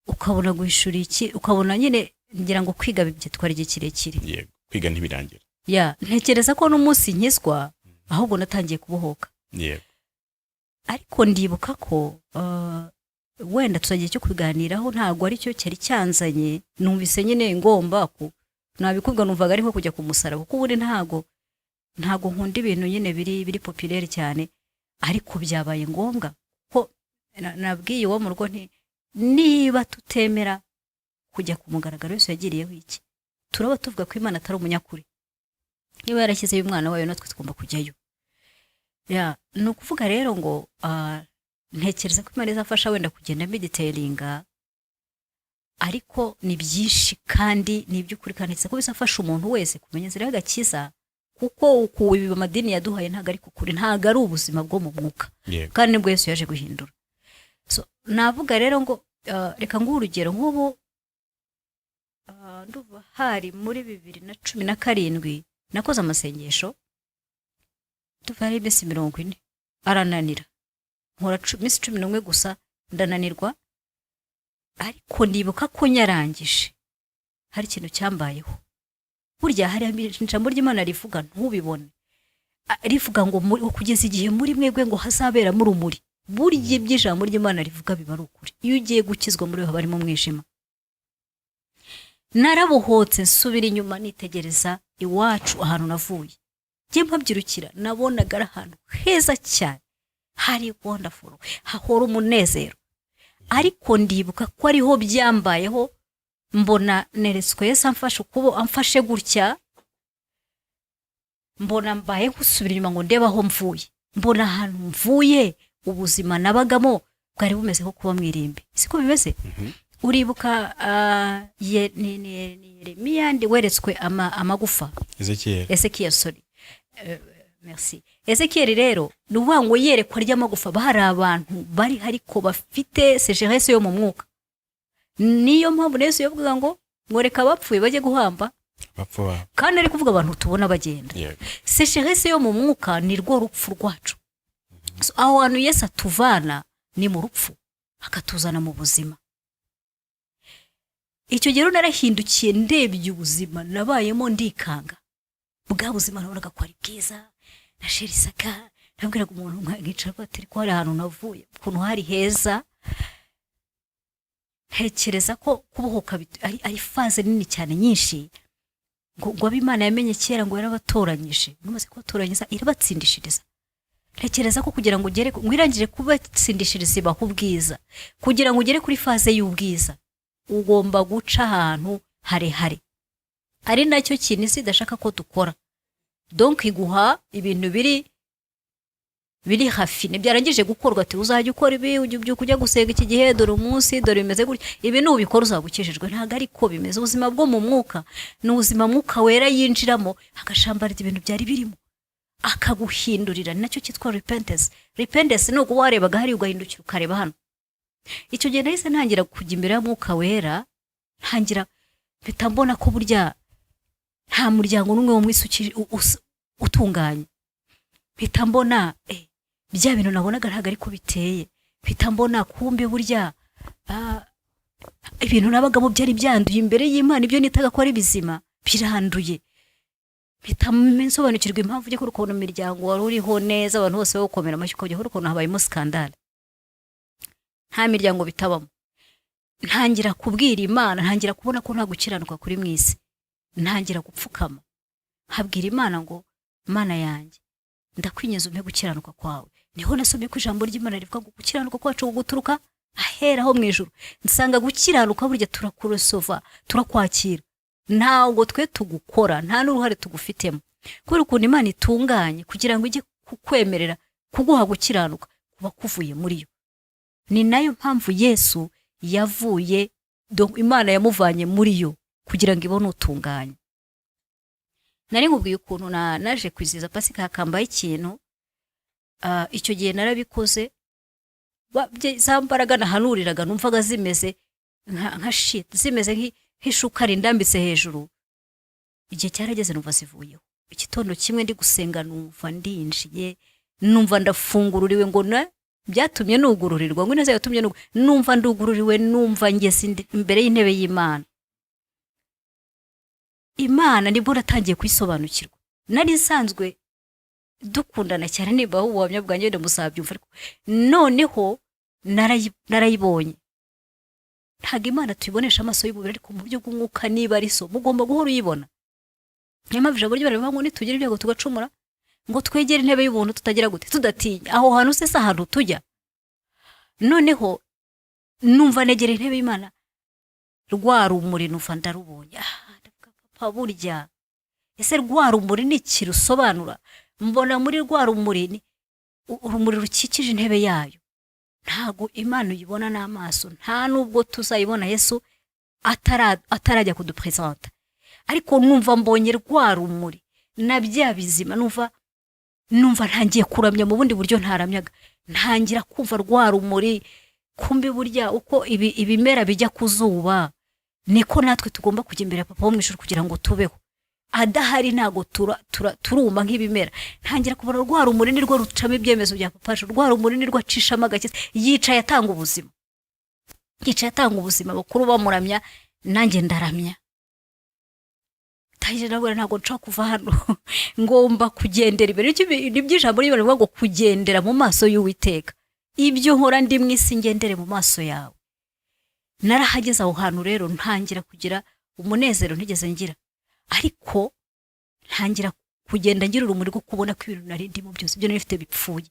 Ukabona guhishura iki, ukabona nyine ngira ngo kwiga byitwara igihe kirekire. Yego. Kwiga ntibirangira. Ntekereza ko n'umunsi nkizwa ahubwo natangiye kubohoka. Yego. Ariko ndibuka ko wenda tuzagiye cyo kubiganiraho, ntago ari cyo cyari cyanzanye. Numvise nyine ngomba ko nabikubwa, numvaga ari nko kujya ku musaraba, kuko ubundi ntago nkunda ibintu nyine biri populaire cyane, ariko byabaye ngombwa ko nabwiye wo mu rugo nti niba tutemera kujya ku mugaragaro Yesu yagiriyeho iki, turaba tuvuga ko Imana atari umunyakuri. Niba yarashyizeyo umwana wayo natwe tugomba kujyayo. Ni ukuvuga rero ngo ntekereza ko Imana izafasha wenda kugenda meditaringa, ariko ni byinshi kandi ni iby'ukuri, kandi ko bizafasha umuntu wese kumenya inzira y'agakiza, kuko ibi amadini yaduhaye ntago ari kukuri, ntago ari ubuzima bwo mu mwuka. Kandi nibwo Yesu yaje guhindura. Navuga rero ngo reka nguhe urugero. Nk'ubu nduva hari muri 2017 nakoze amasengesho tuvari iminsi 40 arananira, nkora iminsi 11 gusa ndananirwa. Ariko ndibuka ko nyarangije hari ikintu cyambayeho. Burya hari ijambo ry'Imana rivuga ntubibone, rivuga ngo kugeza igihe muri mwebwe ngo hazabera muri umuri. Burya iby'ijambo ry'Imana rivuga biba ari ukuri. Iyo ugiye gukizwa muri ho barimo mwijima. Narabohotse nsubira inyuma nitegereza iwacu ahantu navuye. Ngiye mpabyirukira nabonaga ari ahantu heza cyane, hari wonderful, hahora umunezero. Ariko ndibuka ko ariho byambayeho, mbona neretswe Yesu amfashe ukubo, amfashe gutya, mbona mbaye gusubira inyuma ngo ndeba aho mvuye. Mbona ahantu mvuye ubuzima nabagamo bwari bumeze nko kuba mwirimbi. Siko bimeze? Uribuka Yeremiya ndi weretswe amagufa. Ezekiel, sorry. Merci. Ezekiel rero nuvuga ngo yerekwa ry'amagufa, bahari abantu bari hariko bafite sécheresse yo mu mwuka. Niyo mpamvu Yesu yavuga ngo mworeka abapfuye bajye guhamba bapfuba, kandi ari kuvuga abantu tubona bagenda. Sécheresse yo mu mwuka ni rwo rupfu rwacu. Aho hantu Yesu atuvana ni mu rupfu akatuzana mu buzima. Icyo gihe narahindukiye ndebye ubuzima nabayemo ndikanga. Bwa buzima nabonaga ko ari bwiza, nasherisaga, nabwiraga umuntu nkicara batiri ko hari ahantu navuye, ukuntu hari heza. Ntekereza ko kubohoka ari faze nini cyane nyinshi, ngo ab'Imana yamenye kera ngo yarabatoranyije, numaze kubatoranyiriza irabatsindishiriza. Ntekereza ko kugira ngo ugere mwirangije kubatsindishiriza ibaho ubwiza, kugira ngo ugere kuri faze y'ubwiza ugomba guca ahantu harehare. Ari nacyo kintu isi idashaka ko dukora. Donc iguha ibintu biri hafi, byarangije gukorwa ati uzajya ukora ibi, ujye kujya gusenga iki gihe, dore umunsi, dore bimeze gutya. Ibi n'ubikora uzabukijijwe. Ntago ari ko bimeze. Ubuzima bwo mu mwuka ni ubuzima mwuka wera yinjiramo agashambarira ibintu byari birimo, akaguhindurira. Nacyo cyitwa repentance. Repentance no kuwarebaga hari ugahindukira ukareba hano. Icyo gihe nahise ntangira kujya imbere ya mwuka wera, ntangira bitambona ko burya nta muryango n'umwe wo mwisi utunganye. Bitambona bya bintu nabonaga ntago ari ko biteye. Bitambona kumbe burya ibintu nabagamo byari byanduye imbere y'Imana, ibyo nitaga ko ari bizima biranduye. Bitamensobanukirwa impamvu ujye kurukona imiryango wari uriho neza, abantu bose bakomera amashyi, ukajya kurukona habayemo skandale. nta miryango bitabamo. Ntangira kubwira Imana, ntangira kubona ko nta gukiranuka kuri mu isi, ntangira gupfukama habwira Imana ngo Mana yanjye ndakwinyezo umpe gukiranuka kwawe. Niho nasomye ko ijambo ry'Imana rivuga ngo gukiranuka kwacu guturuka aheraho mu ijuru. Nsanga gukiranuka burya turakurosova, turakwakira, ntabwo twe tugukora, nta n'uruhare tugufitemo. Kubera ukuntu Imana itunganye kugira ngo ijye kukwemerera kuguha gukiranuka kuba kuvuye muri yo. Ni nayo mpamvu Yesu yavuye, Imana yamuvanye muri yo kugira ngo ibone utunganye. Nari nkubwiye ukuntu naje kwizihiza Pasika hakambaye ikintu, icyo gihe narabikoze, za mbaraga nahanuriraga numvaga zimeze nka shit, zimeze nk'ishuka rindambitse hejuru. Igihe cyarageze numva zivuyeho. Igitondo kimwe ndi gusenga numva ndinjiye, numva ndafungururiwe, ngo byatumye nugururirwa, ngo neza yatumye numva ndugururiwe, numva ngeze imbere y'intebe y'Imana. Imana nibwo natangiye kwisobanukirwa. Nari nsanzwe dukundana cyane, niba ubuhamya bwanjye ndamusabyumva, ariko noneho narayibonye. Ntago Imana tuyibonesha amaso y'ububiri, ariko mu buryo bw'umwuka niba ari so mugomba guhora uyibona. Niyo mpamvu ijambo ry'Imana ngo nitugira ibyago tugacumura, ngo twegere intebe y'ubuntu tutagira gute, tudatinya. Aho hantu se ahantu tujya. Noneho numva negera intebe y'Imana, rwa rumuri numva ndarubonye. Papa burya ese rwa rumuri ni kirusobanura? Mbona muri rwa rumuri urumuri rukikije intebe yayo. Ntago Imana uyibona n'amaso, nta nubwo tuzayibona Yesu atarajya kudupresenta. Ariko numva mbonye rwa rumuri na bya bizima, numva ntangiye kuramya mu bundi buryo ntaramyaga. Ntangira kumva rwa rumuri, kumbe burya uko ibimera bijya kuzuba niko natwe tugomba kujya imbere ya Papa wo mu ijuru kugira ngo tubeho. Adahari ntago turuma nk'ibimera. Ntangira kubona rwa rumuri ni rwo rucamo ibyemezo bya Papa, rwa rumuri ni rwo acishamo agakiza. Yicaye atanga ubuzima, yicaye atanga ubuzima, bakuru bamuramya, nanjye ndaramya. Taje nabwo ntago nca kuva hano, ngomba kugendera imbere. Nibyo ijambo ry'Imana rivuga ngo kugendera mu maso y'Uwiteka. Ibyo nkora ndi mu isi ngendere mu maso yawe. Narahageze aho hantu rero, ntangira kugira umunezero ntigeze ngira, ariko ntangira kugenda ngira urumuri rwo kubona ko ibintu nari ndimo byose ibyo nifite bipfuye.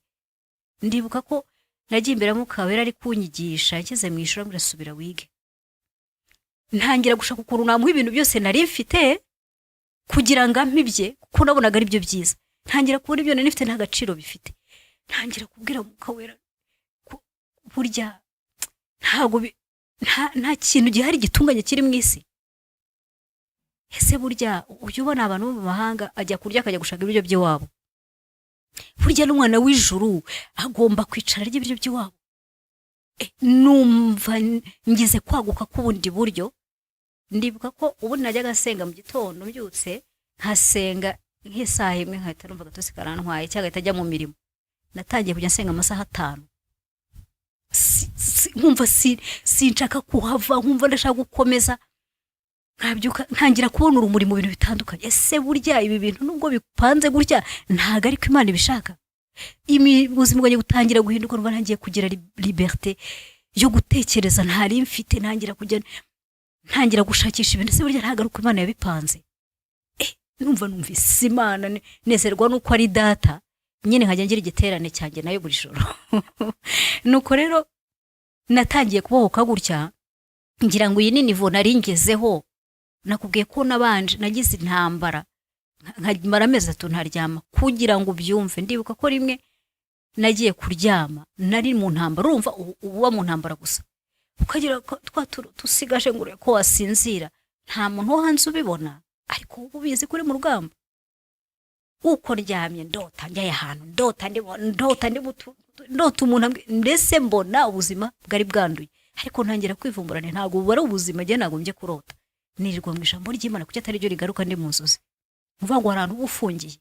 Ndibuka ko nagiye imbere mu Kawera ari kunyigisha, nkize mu ishuri ngo asubira wige. Ntangira gushaka ukuntu namuha ibintu byose nari mfite kugira ngo ampibye, kuko nabonaga ari byo byiza. Ntangira kubona ibyo nari mfite nta gaciro bifite. Ntangira kubwira mu Kawera burya ntago nta kintu gihari gitunganye kiri mu isi. Ese burya ujya ubona abantu mu mahanga ajya kurya akajya gushaka ibiryo by'iwabo, burya n'umwana w'ijuru agomba kwicara arya ibiryo by'iwabo. Numva ngize kwaguka k'ubundi buryo. Ndibuka ko ubu najyaga nsenga mu gitondo mbyutse, nkasenga nk'isaha imwe nkahita numva gatose karantwaye cyangwa itajya mu mirimo. Natangiye kujya nsenga amasaha 5. Nkumva sinshaka kuhava, nkumva ndashaka gukomeza. Nkabyuka ntangira kubona urumuri mu bintu bitandukanye. Ese burya ibi bintu nubwo bipanze gutya ntago ariko Imana ibishaka. Ubuzima bwanjye gutangira guhinduka, numva ntangiye kugira liberté yo gutekereza ntari mfite. Ntangira gushakisha ibintu. Ese burya ntago ariko Imana yabipanze. Numvise Imana nezerwa nuko ari data, nyine nkajya ngira igiterane cyanjye nayo buri joro. Nuko rero natangiye kubohoka gutya, ngira ngo iyi ni nivo nari ngezeho. Nakubwiye ko nabanje nagize intambara, nkamara amezi 3 ntaryama kugira ngo ubyumve. Ndibuka ko rimwe nagiye kuryama nari mu ntambara. Urumva uba mu ntambara gusa ukagira tusigaje ngure ko wasinzira, nta muntu wo hanze ubibona, ariko ubu bizi kuri mu rugamba. Uko ryamye ndota njya ahantu, ndota umuntu mbese mbona ubuzima bwari bwanduye, ariko ntangira kwivumburana. Ntago ubara ubuzima je nagombye kurota, nirirwa mu ijambo ry'Imana kuko atari ryo rigaruka ndi mu nzozi. Mvuga ngo ahantu ubufungiye,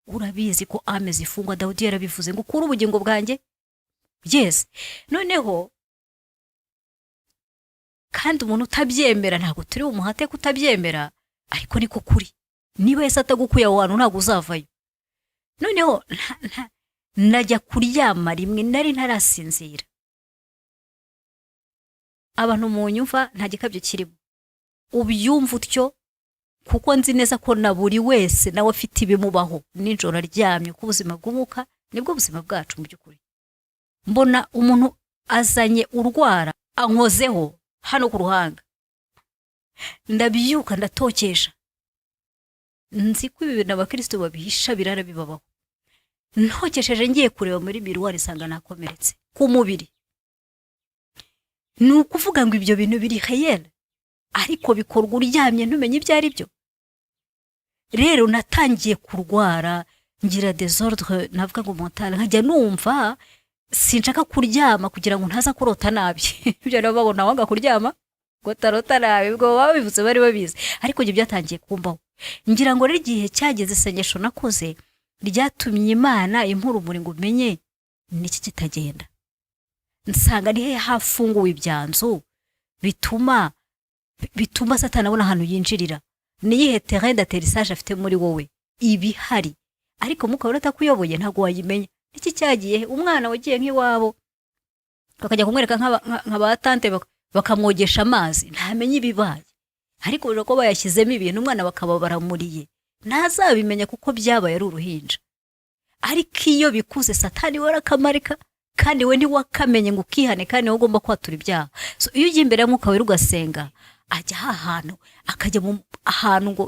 urabizi ko amezi ifungwa. Dawudi yarabivuze ngo kuri ubugingo bwanjye. Yes. Noneho kandi umuntu utabyemera ntago turi umuhate kutabyemera, ariko niko kuri. Niba Yesu atagukuye aho hantu ntago uzavayo. Noneho najya kuryama rimwe nari ntarasinzira, abantu mu nyumva nta gikabyo kirimo, ubyumva utyo, kuko nzi neza ko na buri wese nawe afite ibimubaho nijoro aryamye, ko ubuzima bw'umwuka nibwo buzima bwacu mu by'ukuri. Mbona umuntu azanye urwara ankozeho hano ku ruhanga, ndabyuka ndatokesha, nzi ko ibi bintu abakristo babihisha birara bibabaho. Ntokesheje ngiye kureba muri miruwari nsanga nakomeretse ku mubiri. Ni ukuvuga ngo ibyo bintu biri réel, ariko bikorwa uryamye ntumenye ibyo ari byo. Rero natangiye kurwara, ngira désordre, navuga ngo mental, nkajya numva sinshaka kuryama kugira ngo ntaza kurota nabi. Ibyo rero babona wanga kuryama ngo tarota nabi, ubwo babivuze bari babizi, ariko ibyo byatangiye kumbaho. Ngira ngo rero igihe cyageze isengesho nakoze ryatumye Imana impura umuri ngo umenye niki kitagenda. Nsanga ni he hafunguwe ibyanzu bituma Satani abona ahantu yinjirira. Ni yihe terrain d'atterrissage afite muri wowe ibihari, ariko mukabura atakuyoboye ntago wayimenya. Iki cyagiye umwana wagiye nk'iwabo bakajya kumwereka nk'aba tante bakamwogesha amazi, ntamenye ibibaye, ariko biro ko bayashyizemo ibintu umwana bakaba baramuriye, ntazabimenya kuko byabaye ari uruhinja. Ariko iyo bikuze Satani warakamarika, kandi we ntiwakamenye ngo ukihane, kandi wowe ugomba kwatura ibyaha. So iyo ugiye imbere y'Umwuka wera ugasenga, ajya ahantu akajya mu ahantu ngo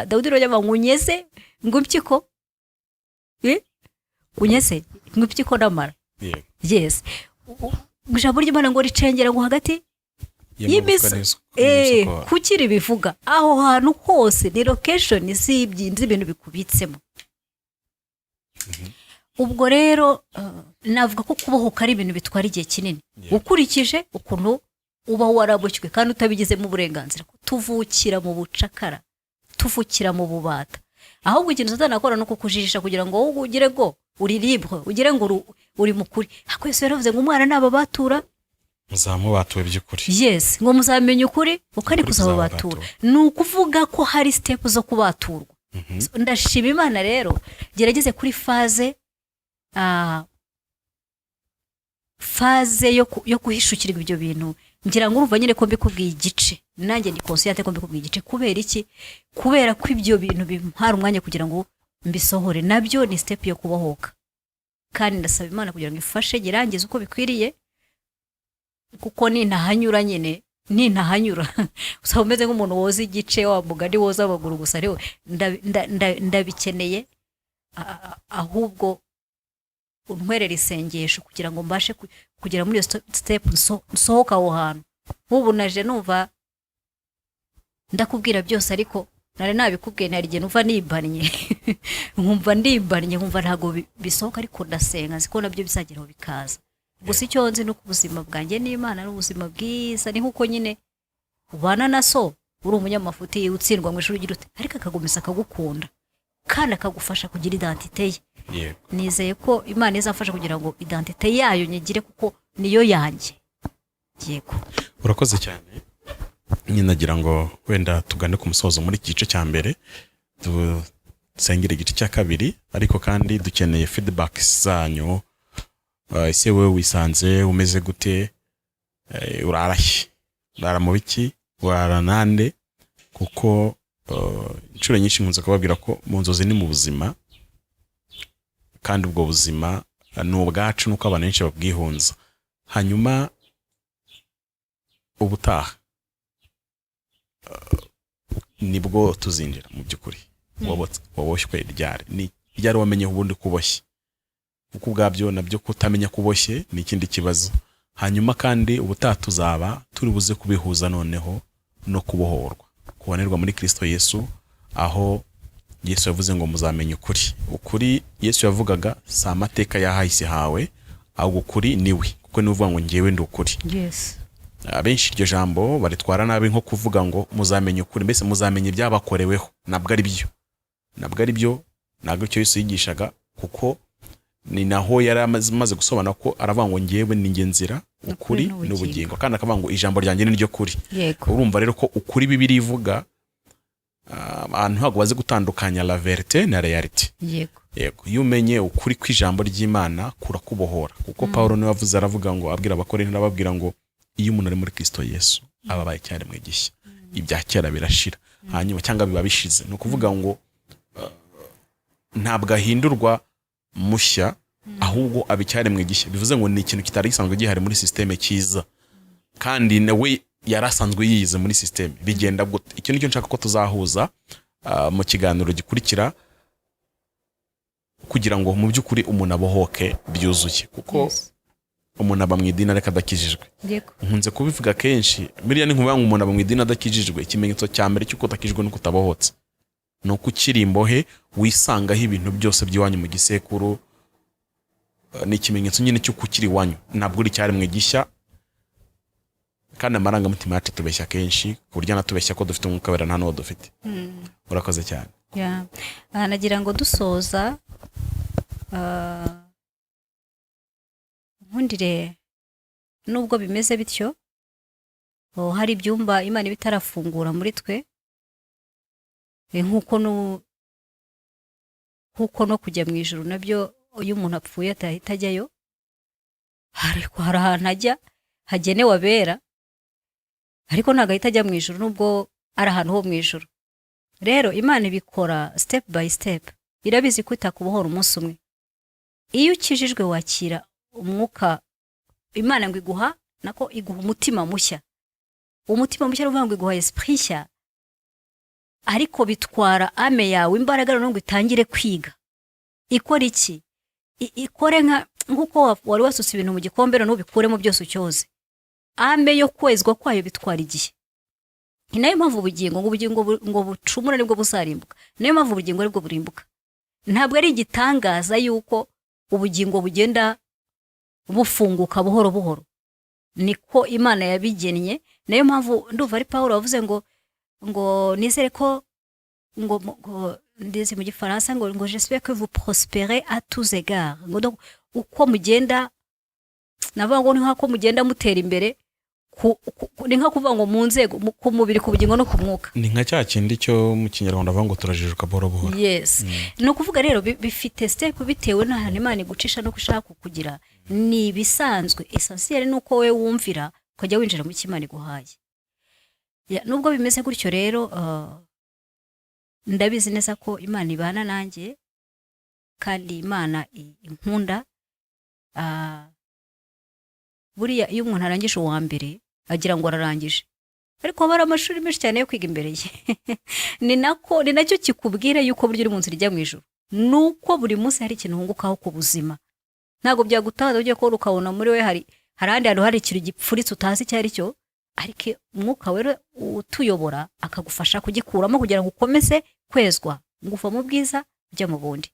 Dawudi rero yavuga ngo unyeze ngo mpyiko unyeze ngo mpyiko namara. Yes, ijambo ry'Imana ngo ricengera ngo hagati y'imisa kukiri bivuga aho hantu hose ni location z'ibyinzi ibintu bikubitsemo. Ubwo rero navuga ko kubohoka ari ibintu bitwara igihe kinini, ukurikije ukuntu uba waraboshywe kandi utabigizemo uburenganzira. Tuvukira mu bucakara, tuvukira mu bubata, ahubwo ikintu Satani akora no kukujijisha kugira ngo wowe ugire ngo uri libre, ugire ngo uri mukuri. Hako Yesu yaravuze ngo umwana naba batura muzamubature by'ukuri. Yes, ngo muzamenye ukuri ukari kuzababatura. Ni ukuvuga ko hari step zo kubaturwa. Ndashima Imana rero gerageze kuri faze yo kuhishukira ibyo bintu. Ngira ngo urumva nyine ko mbikubwiye igice, nanjye ndi consciente ko mbikubwiye igice. Kubera iki? Kubera ko ibyo bintu bimara umwanya kugira ngo mbisohore. Nabyo ni step yo kubohoka, kandi ndasaba Imana kugira ngo ifashe girangize uko bikwiriye, kuko nintahanyura nyine nintahanyura usaba umeze nk'umuntu woza igice, wa mugani woza amaguru gusa. Rero ndabikeneye, ahubwo untwerera isengesho kugira ngo mbashe kugera muri iyo step nsohoka aho hantu. Ubu naje numva ndakubwira byose, ariko nari nabikubwiye nari gihe numva nimbanye nkumva ndimbanye, nkumva ntago bisohoka, ariko ndasenga ziko nabyo bizageraho bikaza. Gusa icyo nzi nuko ubuzima bwanjye n'Imana n'ubuzima bwiza, ni nkuko nyine ubana na so uri umunyamafuti utsindwa mu ishuri girute, ariko akagumisa akagukunda kandi akagufasha kugira identité ye. Nizeye ko Imana izafasha kugira ngo identité yayo nyigire, kuko niyo yanjye. Yego, urakoze cyane. Nagira ngo wenda tugane ku musozo muri iki gice cya mbere, dusengere igice cya kabiri, ariko kandi dukeneye feedback zanyu. Ese wewe wisanze umeze gute? Urarashye, urara mu biki, urara nande? Kuko inshuro nyinshi nkunze kubabwira ko mu nzozi ni mu buzima, kandi ubwo buzima ni ubwacu nuko abantu benshi babwihunza. Hanyuma ubutaha nibwo tuzinjira mu by'ukuri. Waboshywe ryari? Ni ryari wamenye ubundi kuboshye? Kuko ubwabyo nabyo kutamenya kuboshye ni ikindi kibazo. Hanyuma kandi ubutaha tuzaba turi buze kubihuza noneho no kubohorwa, kubonerwa muri Kristo Yesu, aho Yesu yavuze ngo muzamenye ukuri. Ukuri Yesu yavugaga si amateka yahise hawe, ahubwo ukuri niwe, kuko niwe uvuga ngo ngewe ndi ukuri. Yes. Abenshi iryo jambo baritwara nabi, nko kuvuga ngo muzamenye ukuri, mbese muzamenye ibyabakoreweho. Nabwo ari byo ntabwo icyo Yesu yigishaga, kuko ni naho yari amaze gusobanura ko aravuga ngo ngewe ni nge nzira, ukuri n'ubugingo, kandi akavuga ngo ijambo ryanjye ni ryo kuri. Urumva rero ko ukuri Bibiliya ivuga, abantu ntabwo bazi gutandukanya la vérité na réalité. Yego, iyo umenye ukuri kw'ijambo ry'Imana kurakubohora, kuko Paulo niwe wavuze, aravuga ngo abwira Abakorinto, arababwira ngo iyo umuntu ari muri Kristo Yesu aba abaye icyaremwe gishya, ibya kera birashira hanyuma cyangwa biba bishize. Ni ukuvuga ngo ntabwo ahindurwa mushya, ahubwo aba icyaremwe gishya. Bivuze ngo ni ikintu kitari gisanzwe gihari muri systeme cyiza, kandi nawe yarasanzwe yiyize muri systeme. Bigenda gute? Icyo nicyo nshaka ko tuzahuza mu kiganiro gikurikira, kugira ngo mu by'ukuri umuntu abohoke byuzuye, kuko umuntu aba mu idini ariko adakijijwe. Nkunze kubivuga kenshi, biriya ni nkuvuga ngo umuntu aba mu idini adakijijwe, ikimenyetso cya mbere cy'uko utakijijwe nuko utabohotse, ni uko ukiri imbohe wisangaho ibintu byose by'iwanyu mu gisekuru. Ni ikimenyetso nyine cy'uko ukiri iwanyu, ntabwo uri icyaremwe gishya. Kandi amarangamutima yacu tubeshya kenshi, ku buryo anatubeshya ko dufite umwuka wera nta n'uwo dufite. Urakoze cyane. Nagira ngo dusoza nkundire, nubwo bimeze bityo, hari ibyumba Imana ibitarafungura muri twe, nk'uko no kujya mu ijuru nabyo iyo umuntu apfuye atahita ajyayo, ariko hari ahantu ajya hagenewe abera, ariko ntabwo ahita ajya mu ijuru nubwo ari ahantu ho mu ijuru. Rero Imana ibikora step by step, irabizi ko itakubohora umunsi umwe. Iyo ukijijwe wakira umwuka, Imana ngo iguha umutima mushya. Umutima mushya uvuga ngo iguha esprit nshya, ariko bitwara ame yawe imbaraga no ngo itangire kwiga. Ikora iki? Ikore nk'uko wari wasutse ibintu mu gikombe no bikuremo byose ucyoze. Ame yo kwezwa kwayo bitwara igihe. Ni nayo mpamvu ubugingo ngo bucumura nibwo buzarimbuka. Nayo mpamvu ubugingo aribwo burimbuka. Ntabwo ari igitangaza yuko ubugingo bugenda bufunguka buhoro buhoro. Niko Imana yabigennye. Nayo mpamvu nduva ari Paulo wavuze ngo nizere ko ngo ndeze mu gifaransa ngo j'espère que vous prospérez à tous égards. Ngo uko mugenda navuga ngo ni nk'uko mugenda mutera imbere, ni nka kuvuga ngo mu nzego ku mubiri, ku bugingo no ku mwuka. Ni nka cya kindi cyo mu Kinyarwanda bavuga ngo turajijuka buhoro buhoro. Yes. No kuvuga rero bifite step bitewe n'ahantu Imana igucisha no gushaka kugira. Ni bisanzwe, essentiel nuko we wumvira ukajya winjira mu Imana iguhaye. Nubwo bimeze gutyo rero, ndabizi neza ko Imana ibana nanjye, kandi Imana inkunda. Buriya iyo umuntu arangije uwa mbere agira ngo ararangije, ariko haba hari amashuri menshi cyane yo kwiga imbere ye. ni nacyo kikubwira yuko buryo uri mu nzira ijya mu ijuru, nuko buri munsi hari ikintu wungukaho ku buzima. Ntabwo byagutaha ugiye kubona ukabona muri we hari ahandi hantu hari ikintu gipfuritse utazi icyo ari cyo, ariko umwuka wera utuyobora akagufasha kugikuramo kugira ngo ukomeze kwezwa, ngo uva mu bwiza ujya mu bundi.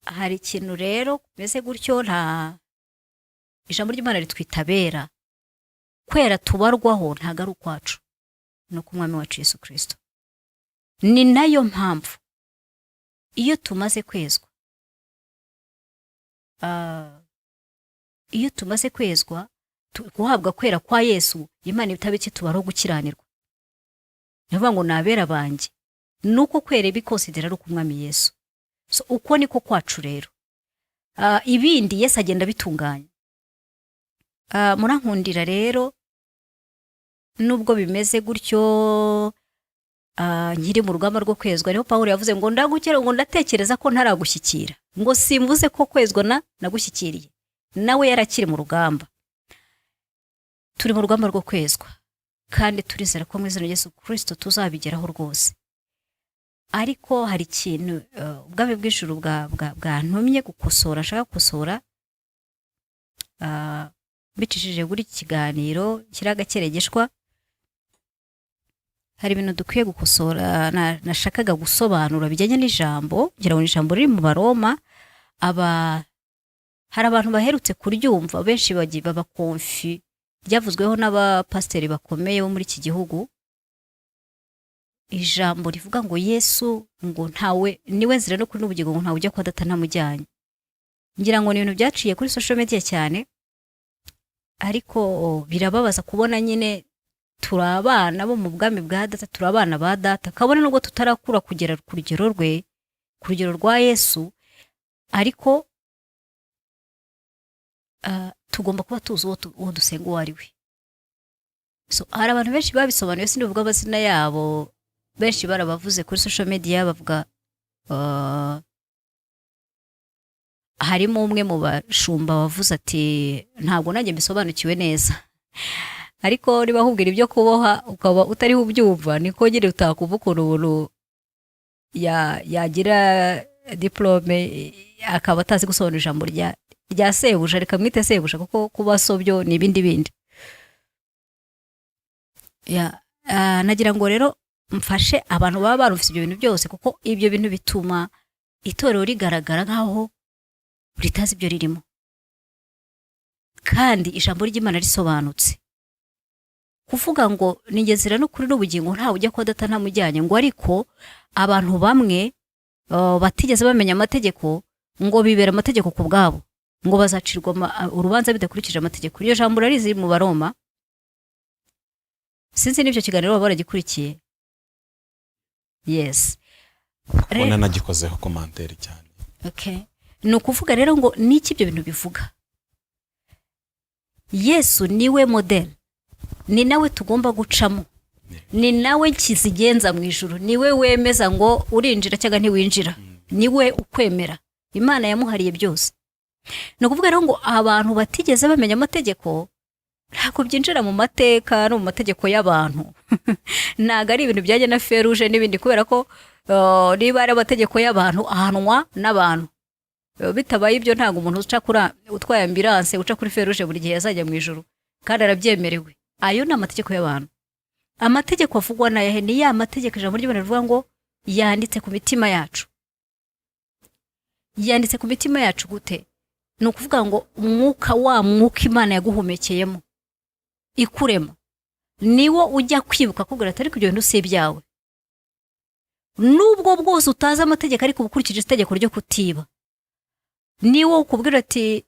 Hari ikintu rero kumeze gutyo, nta ijambo ry'Imana ritwita abera. Kwera tubarwaho ntago ari ukwacu, no ku Mwami wacu Yesu Kristo. Ni nayo mpamvu iyo tumaze kwezwa, guhabwa kwera kwa Yesu, Imana itabike tubaraho gukiranirwa. Nivuga ngo nabera banjye, nuko kwere bikonsidera ari ku Mwami Yesu. So uko niko kwacu rero. Ibindi Yesu agenda bitunganya. Murankundira rero, nubwo bimeze gutyo, nkiri mu rugamba rwo kwezwa, niho Paulo yavuze ngo ngo ndatekereza ko ntaragushyikira, ngo simvuze ko kwezwa nagushyikiriye. Nawe yarakiri mu rugamba. Turi mu rugamba rwo kwezwa, kandi turizera ko mu izina rya Yesu Kristo tuzabigeraho rwose. Ariko hari ikintu ubwami bw'ijuru bwantumye gukosora, nshaka gukosora, bicishije buri kiganiro kiragakeregeshwa. Hari ibintu dukwiye gukosora, nashakaga gusobanura bijyanye n'ijambo, ngira ngo ijambo riri mu Baroma. Hari abantu baherutse kuryumva, benshi baba konfi, ryavuzweho n'abapasiteri bakomeye bo muri iki gihugu. Ijambo rivuga ngo Yesu ngo ntawe niwe nzira no kuri n'ubugingo, ngo ntawe ujya kwa Data ntamujyanye. Ngira ngo ni ibintu byaciye kuri social media cyane, ariko birababaza kubona nyine turi abana bo mu bwami bwa Data, turi abana ba Data, kabone nubwo tutarakura kugera ku rugero rwa Yesu, ariko tugomba kuba tuzi uwo dusenga uwo ari we. So hari abantu benshi babisobanuye, sinivuga amazina yabo, benshi barabavuze kuri social media bavuga harimo umwe mu bashumba wavuze ati ntabwo nanjye mbisobanukiwe neza, ariko niba ahubwira ibyo kuboha ukaba utari ubyumva niko nyine utakuva ukuntu umuntu yagira diplome akaba atazi gusobanura ijambo rya sebuja, reka mwite sebuja kuko kuba so byo ni ibindi bindi. Nagira ngo rero mfashe abantu baba barumvise ibyo bintu byose, kuko ibyo bintu bituma itorero rigaragara nkaho ritazi ibyo ririmo, kandi ijambo ry'Imana risobanutse. Kuvuga ngo ningezira no kuri n'ubugingo ntawe ujya kwa data ntamujyanye, ngo ariko abantu bamwe batigeze bamenya amategeko ngo bibera amategeko ku bwabo, ngo bazacirwa urubanza bidakurikije amategeko. Iryo jambo rarizi mu Baroma, sinzi n'ibyo kiganiro baba baragikurikiye. Yes, ubona nagikozeho commentaire cyane. Okay, ni ukuvuga rero ngo niki ibyo bintu bivuga. Yesu niwe model, ni nawe tugomba gucamo, ni nawe kizigenza mu ijuru, niwe wemeza ngo urinjira cyangwa ntiwinjira, niwe ukwemera. Imana yamuhariye byose. No kuvuga rero ngo abantu batigeze bamenya amategeko ntabwo byinjira mu mateka no mu mategeko y'abantu. Ntago ari ibintu byajya na feruje n'ibindi, kubera ko niba ari amategeko y'abantu ahanwa n'abantu. Bitabaye ibyo ntago umuntu uca kuri utwaye ambulance uca kuri feruje buri gihe yazajya mu ijuru, kandi arabyemerewe. Ayo ni amategeko y'abantu. Amategeko avugwa na yahe ni ya mategeko ijambo ry'Imana rivuga ngo yanditse ku mitima yacu. Yanditse ku mitima yacu gute? Ni ukuvuga ngo umwuka wa mwuka Imana yaguhumekeyemo ikurema niwo ujya kwibuka kubwira atari kujya bintu se byawe, nubwo bwose utaza amategeko ariko ubukurikije itegeko ryo kutiba, niwo ukubwira ati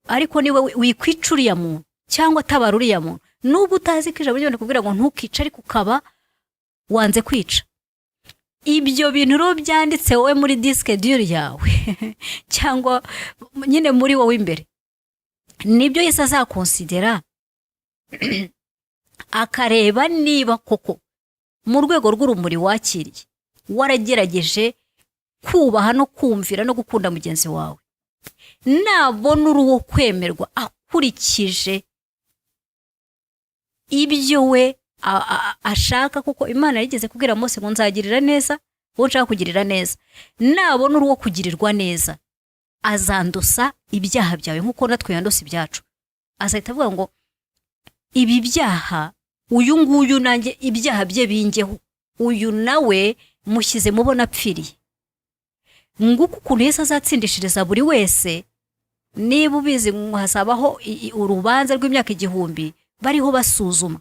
ariko niwe wikwicuriya muntu cyangwa tabaruriya muntu, nubwo utazi ko ijambo ry'Imana kubwira ngo ntukice ariko ukaba wanze kwica. Ibyo bintu ro byanditse wowe muri disque dur yawe cyangwa nyine muri wowe imbere, nibyo Yesu azakonsidera akareba niba koko mu rwego rw'urumuri wakiriye waragerageje kubaha no kumvira no gukunda mugenzi wawe. Nabona uruwo kwemerwa akurikije ibyo we ashaka, kuko Imana yigeze kubwira Mose ngo nzagirira neza uwo nshaka kugirira neza. Nabona uruwo kugirirwa neza azandusa ibyaha byawe nkuko natwe yandusa ibyacu. Azahita avuga ngo ibi byaha uyu nguyu nanjye ibyaha bye bingeho, uyu nawe mushyize mubona apfiriye. Nguko ukuntu Yesu azatsindishiriza buri wese. Niba ubizi ngo hasabaho urubanza rw'imyaka 1000 bariho basuzuma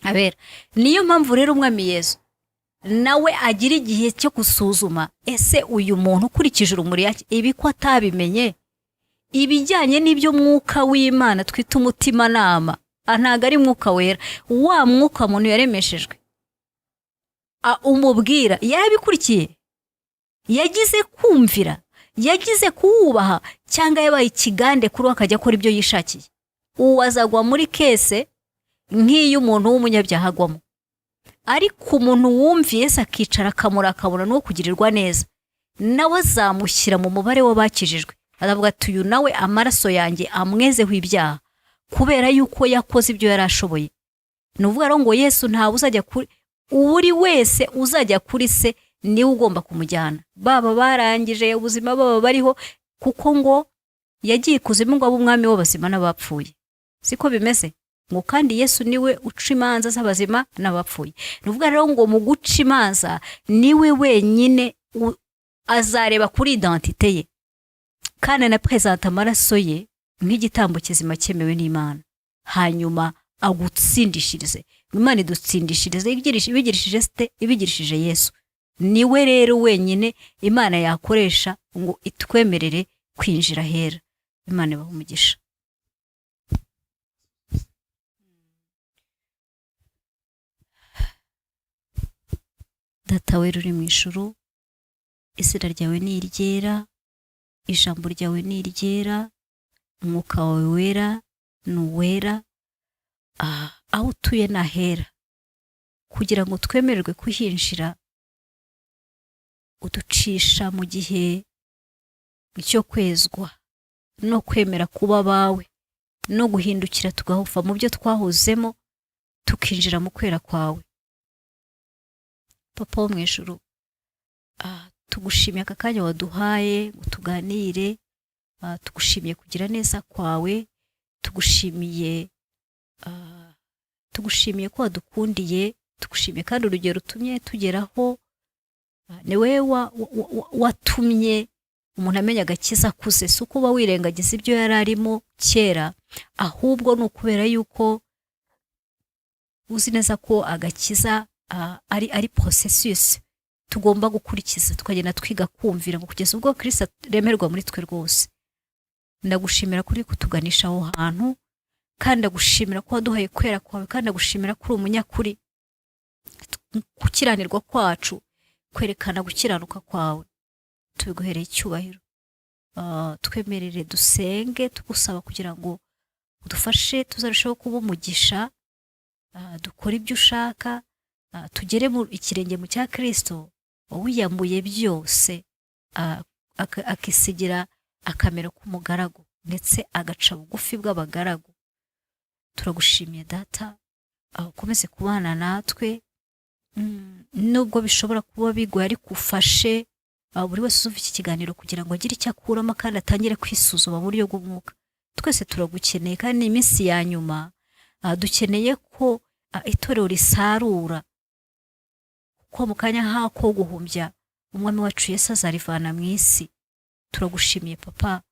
abera. Niyo mpamvu rero umwami Yesu nawe agira igihe cyo gusuzuma, ese uyu muntu ukurikije urumuri yake ibi ko atabimenye, ibijyanye n'ibyo mwuka w'Imana twita umutima nama, ntago ari mwuka wera, wa mwuka muntu yaremeshejwe umubwira yarabikurikiye, yagize kumvira, yagize kuwubaha, cyangwa yabaye ikigande kuri akajya akora ibyo yishakiye. Uwazagwa muri kese nk'iyo umuntu w'umunyabyaha agwamo. Ariko umuntu wumviye Yesu akicara akamura no kugirirwa neza, nawe azamushyira mu mubare w'abakijijwe. Aravuga ati uyu nawe amaraso yanjye amwezeho ibyaha, kubera yuko yakoze ibyo yarashoboye. Nuvuga rero ngo Yesu ntawe uzajya kuri uri wese uzajya kuri se niwe ugomba kumujyana, baba barangije ubuzima baba bariho, kuko ngo yagiye kuzimu ngo abe umwami w'abazima n'abapfuye. Siko bimeze ngo kandi Yesu niwe uca imanza z'abazima n'abapfuye. Nuvuga rero ngo mu guca imanza niwe wenyine azareba kuri identite ye, kandi na presenta amaraso ye nk'igitambo kizima cyemewe n'Imana, hanyuma agutsindishirize. Imana idutsindishirize ibigirishije Yesu. Niwe rero wenyine Imana yakoresha ngo itwemerere kwinjira hera. Imana ibahe umugisha. Data wera uri mu ijuru, izina ryawe ni iryera, ijambo ryawe ni iryera, umwuka wawe wera ni uwera, aho utuye ni ahera, kugira ngo twemererwe kuhinjira uducisha mu gihe cyo kwezwa no kwemera kuba abawe no guhindukira tugahuva mu byo twahozemo tukinjira mu kwera kwawe. Papa wo mu ijuru, tugushimiye aka kanya waduhaye ngo tuganire, tugushimiye kugira neza kwawe, tugushimiye ko wadukundiye, tugushimiye kandi urugero rutumye tugeraho. Ni wowe watumye umuntu amenya agakiza akuze, si uko uba wirengagiza ibyo yari arimo kera, ahubwo ni ukubera yuko uzi neza ko agakiza ari processus tugomba gukurikiza, tukagenda twiga kumvira ngo kugeza ubwo Kristo remerwa muri twe rwose. Ndagushimira kuri kutuganisha aho hantu, kandi ndagushimira ko waduhaye kwera kwawe, kandi ndagushimira ko uri umunyakuri, gukiranirwa kwacu kwerekana gukiranuka kwawe. Tubiguhereye icyubahiro. Twemerere dusenge tugusaba kugira ngo udufashe tuzarushaho kuba umugisha, dukora ibyo ushaka, tugere mu ikirenge mu cya Kristo wiyambuye byose, akisigira akamero k'umugaragu ndetse agaca bugufi bw'abagaragu. Turagushimiye data, ukomeze kubana natwe, nubwo bishobora kuba bigoye ariko ufashe buri wese uzumva iki kiganiro kugira ngo agire icyo akuramo kandi atangire kwisuzuma mu buryo bw'umwuka. Twese turagukeneye kandi ni iminsi ya nyuma, dukeneye ko itorero risarura, kuko mu kanya hako guhumbya umwami wacu Yesu azarivana mu isi. Turagushimiye papa,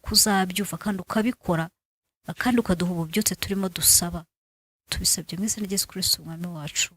kuzabyuva kandi ukabikora, kandi ukaduha ububyutse turimo dusaba. Tubisabye mu izina rya Yesu Kristo umwami wacu.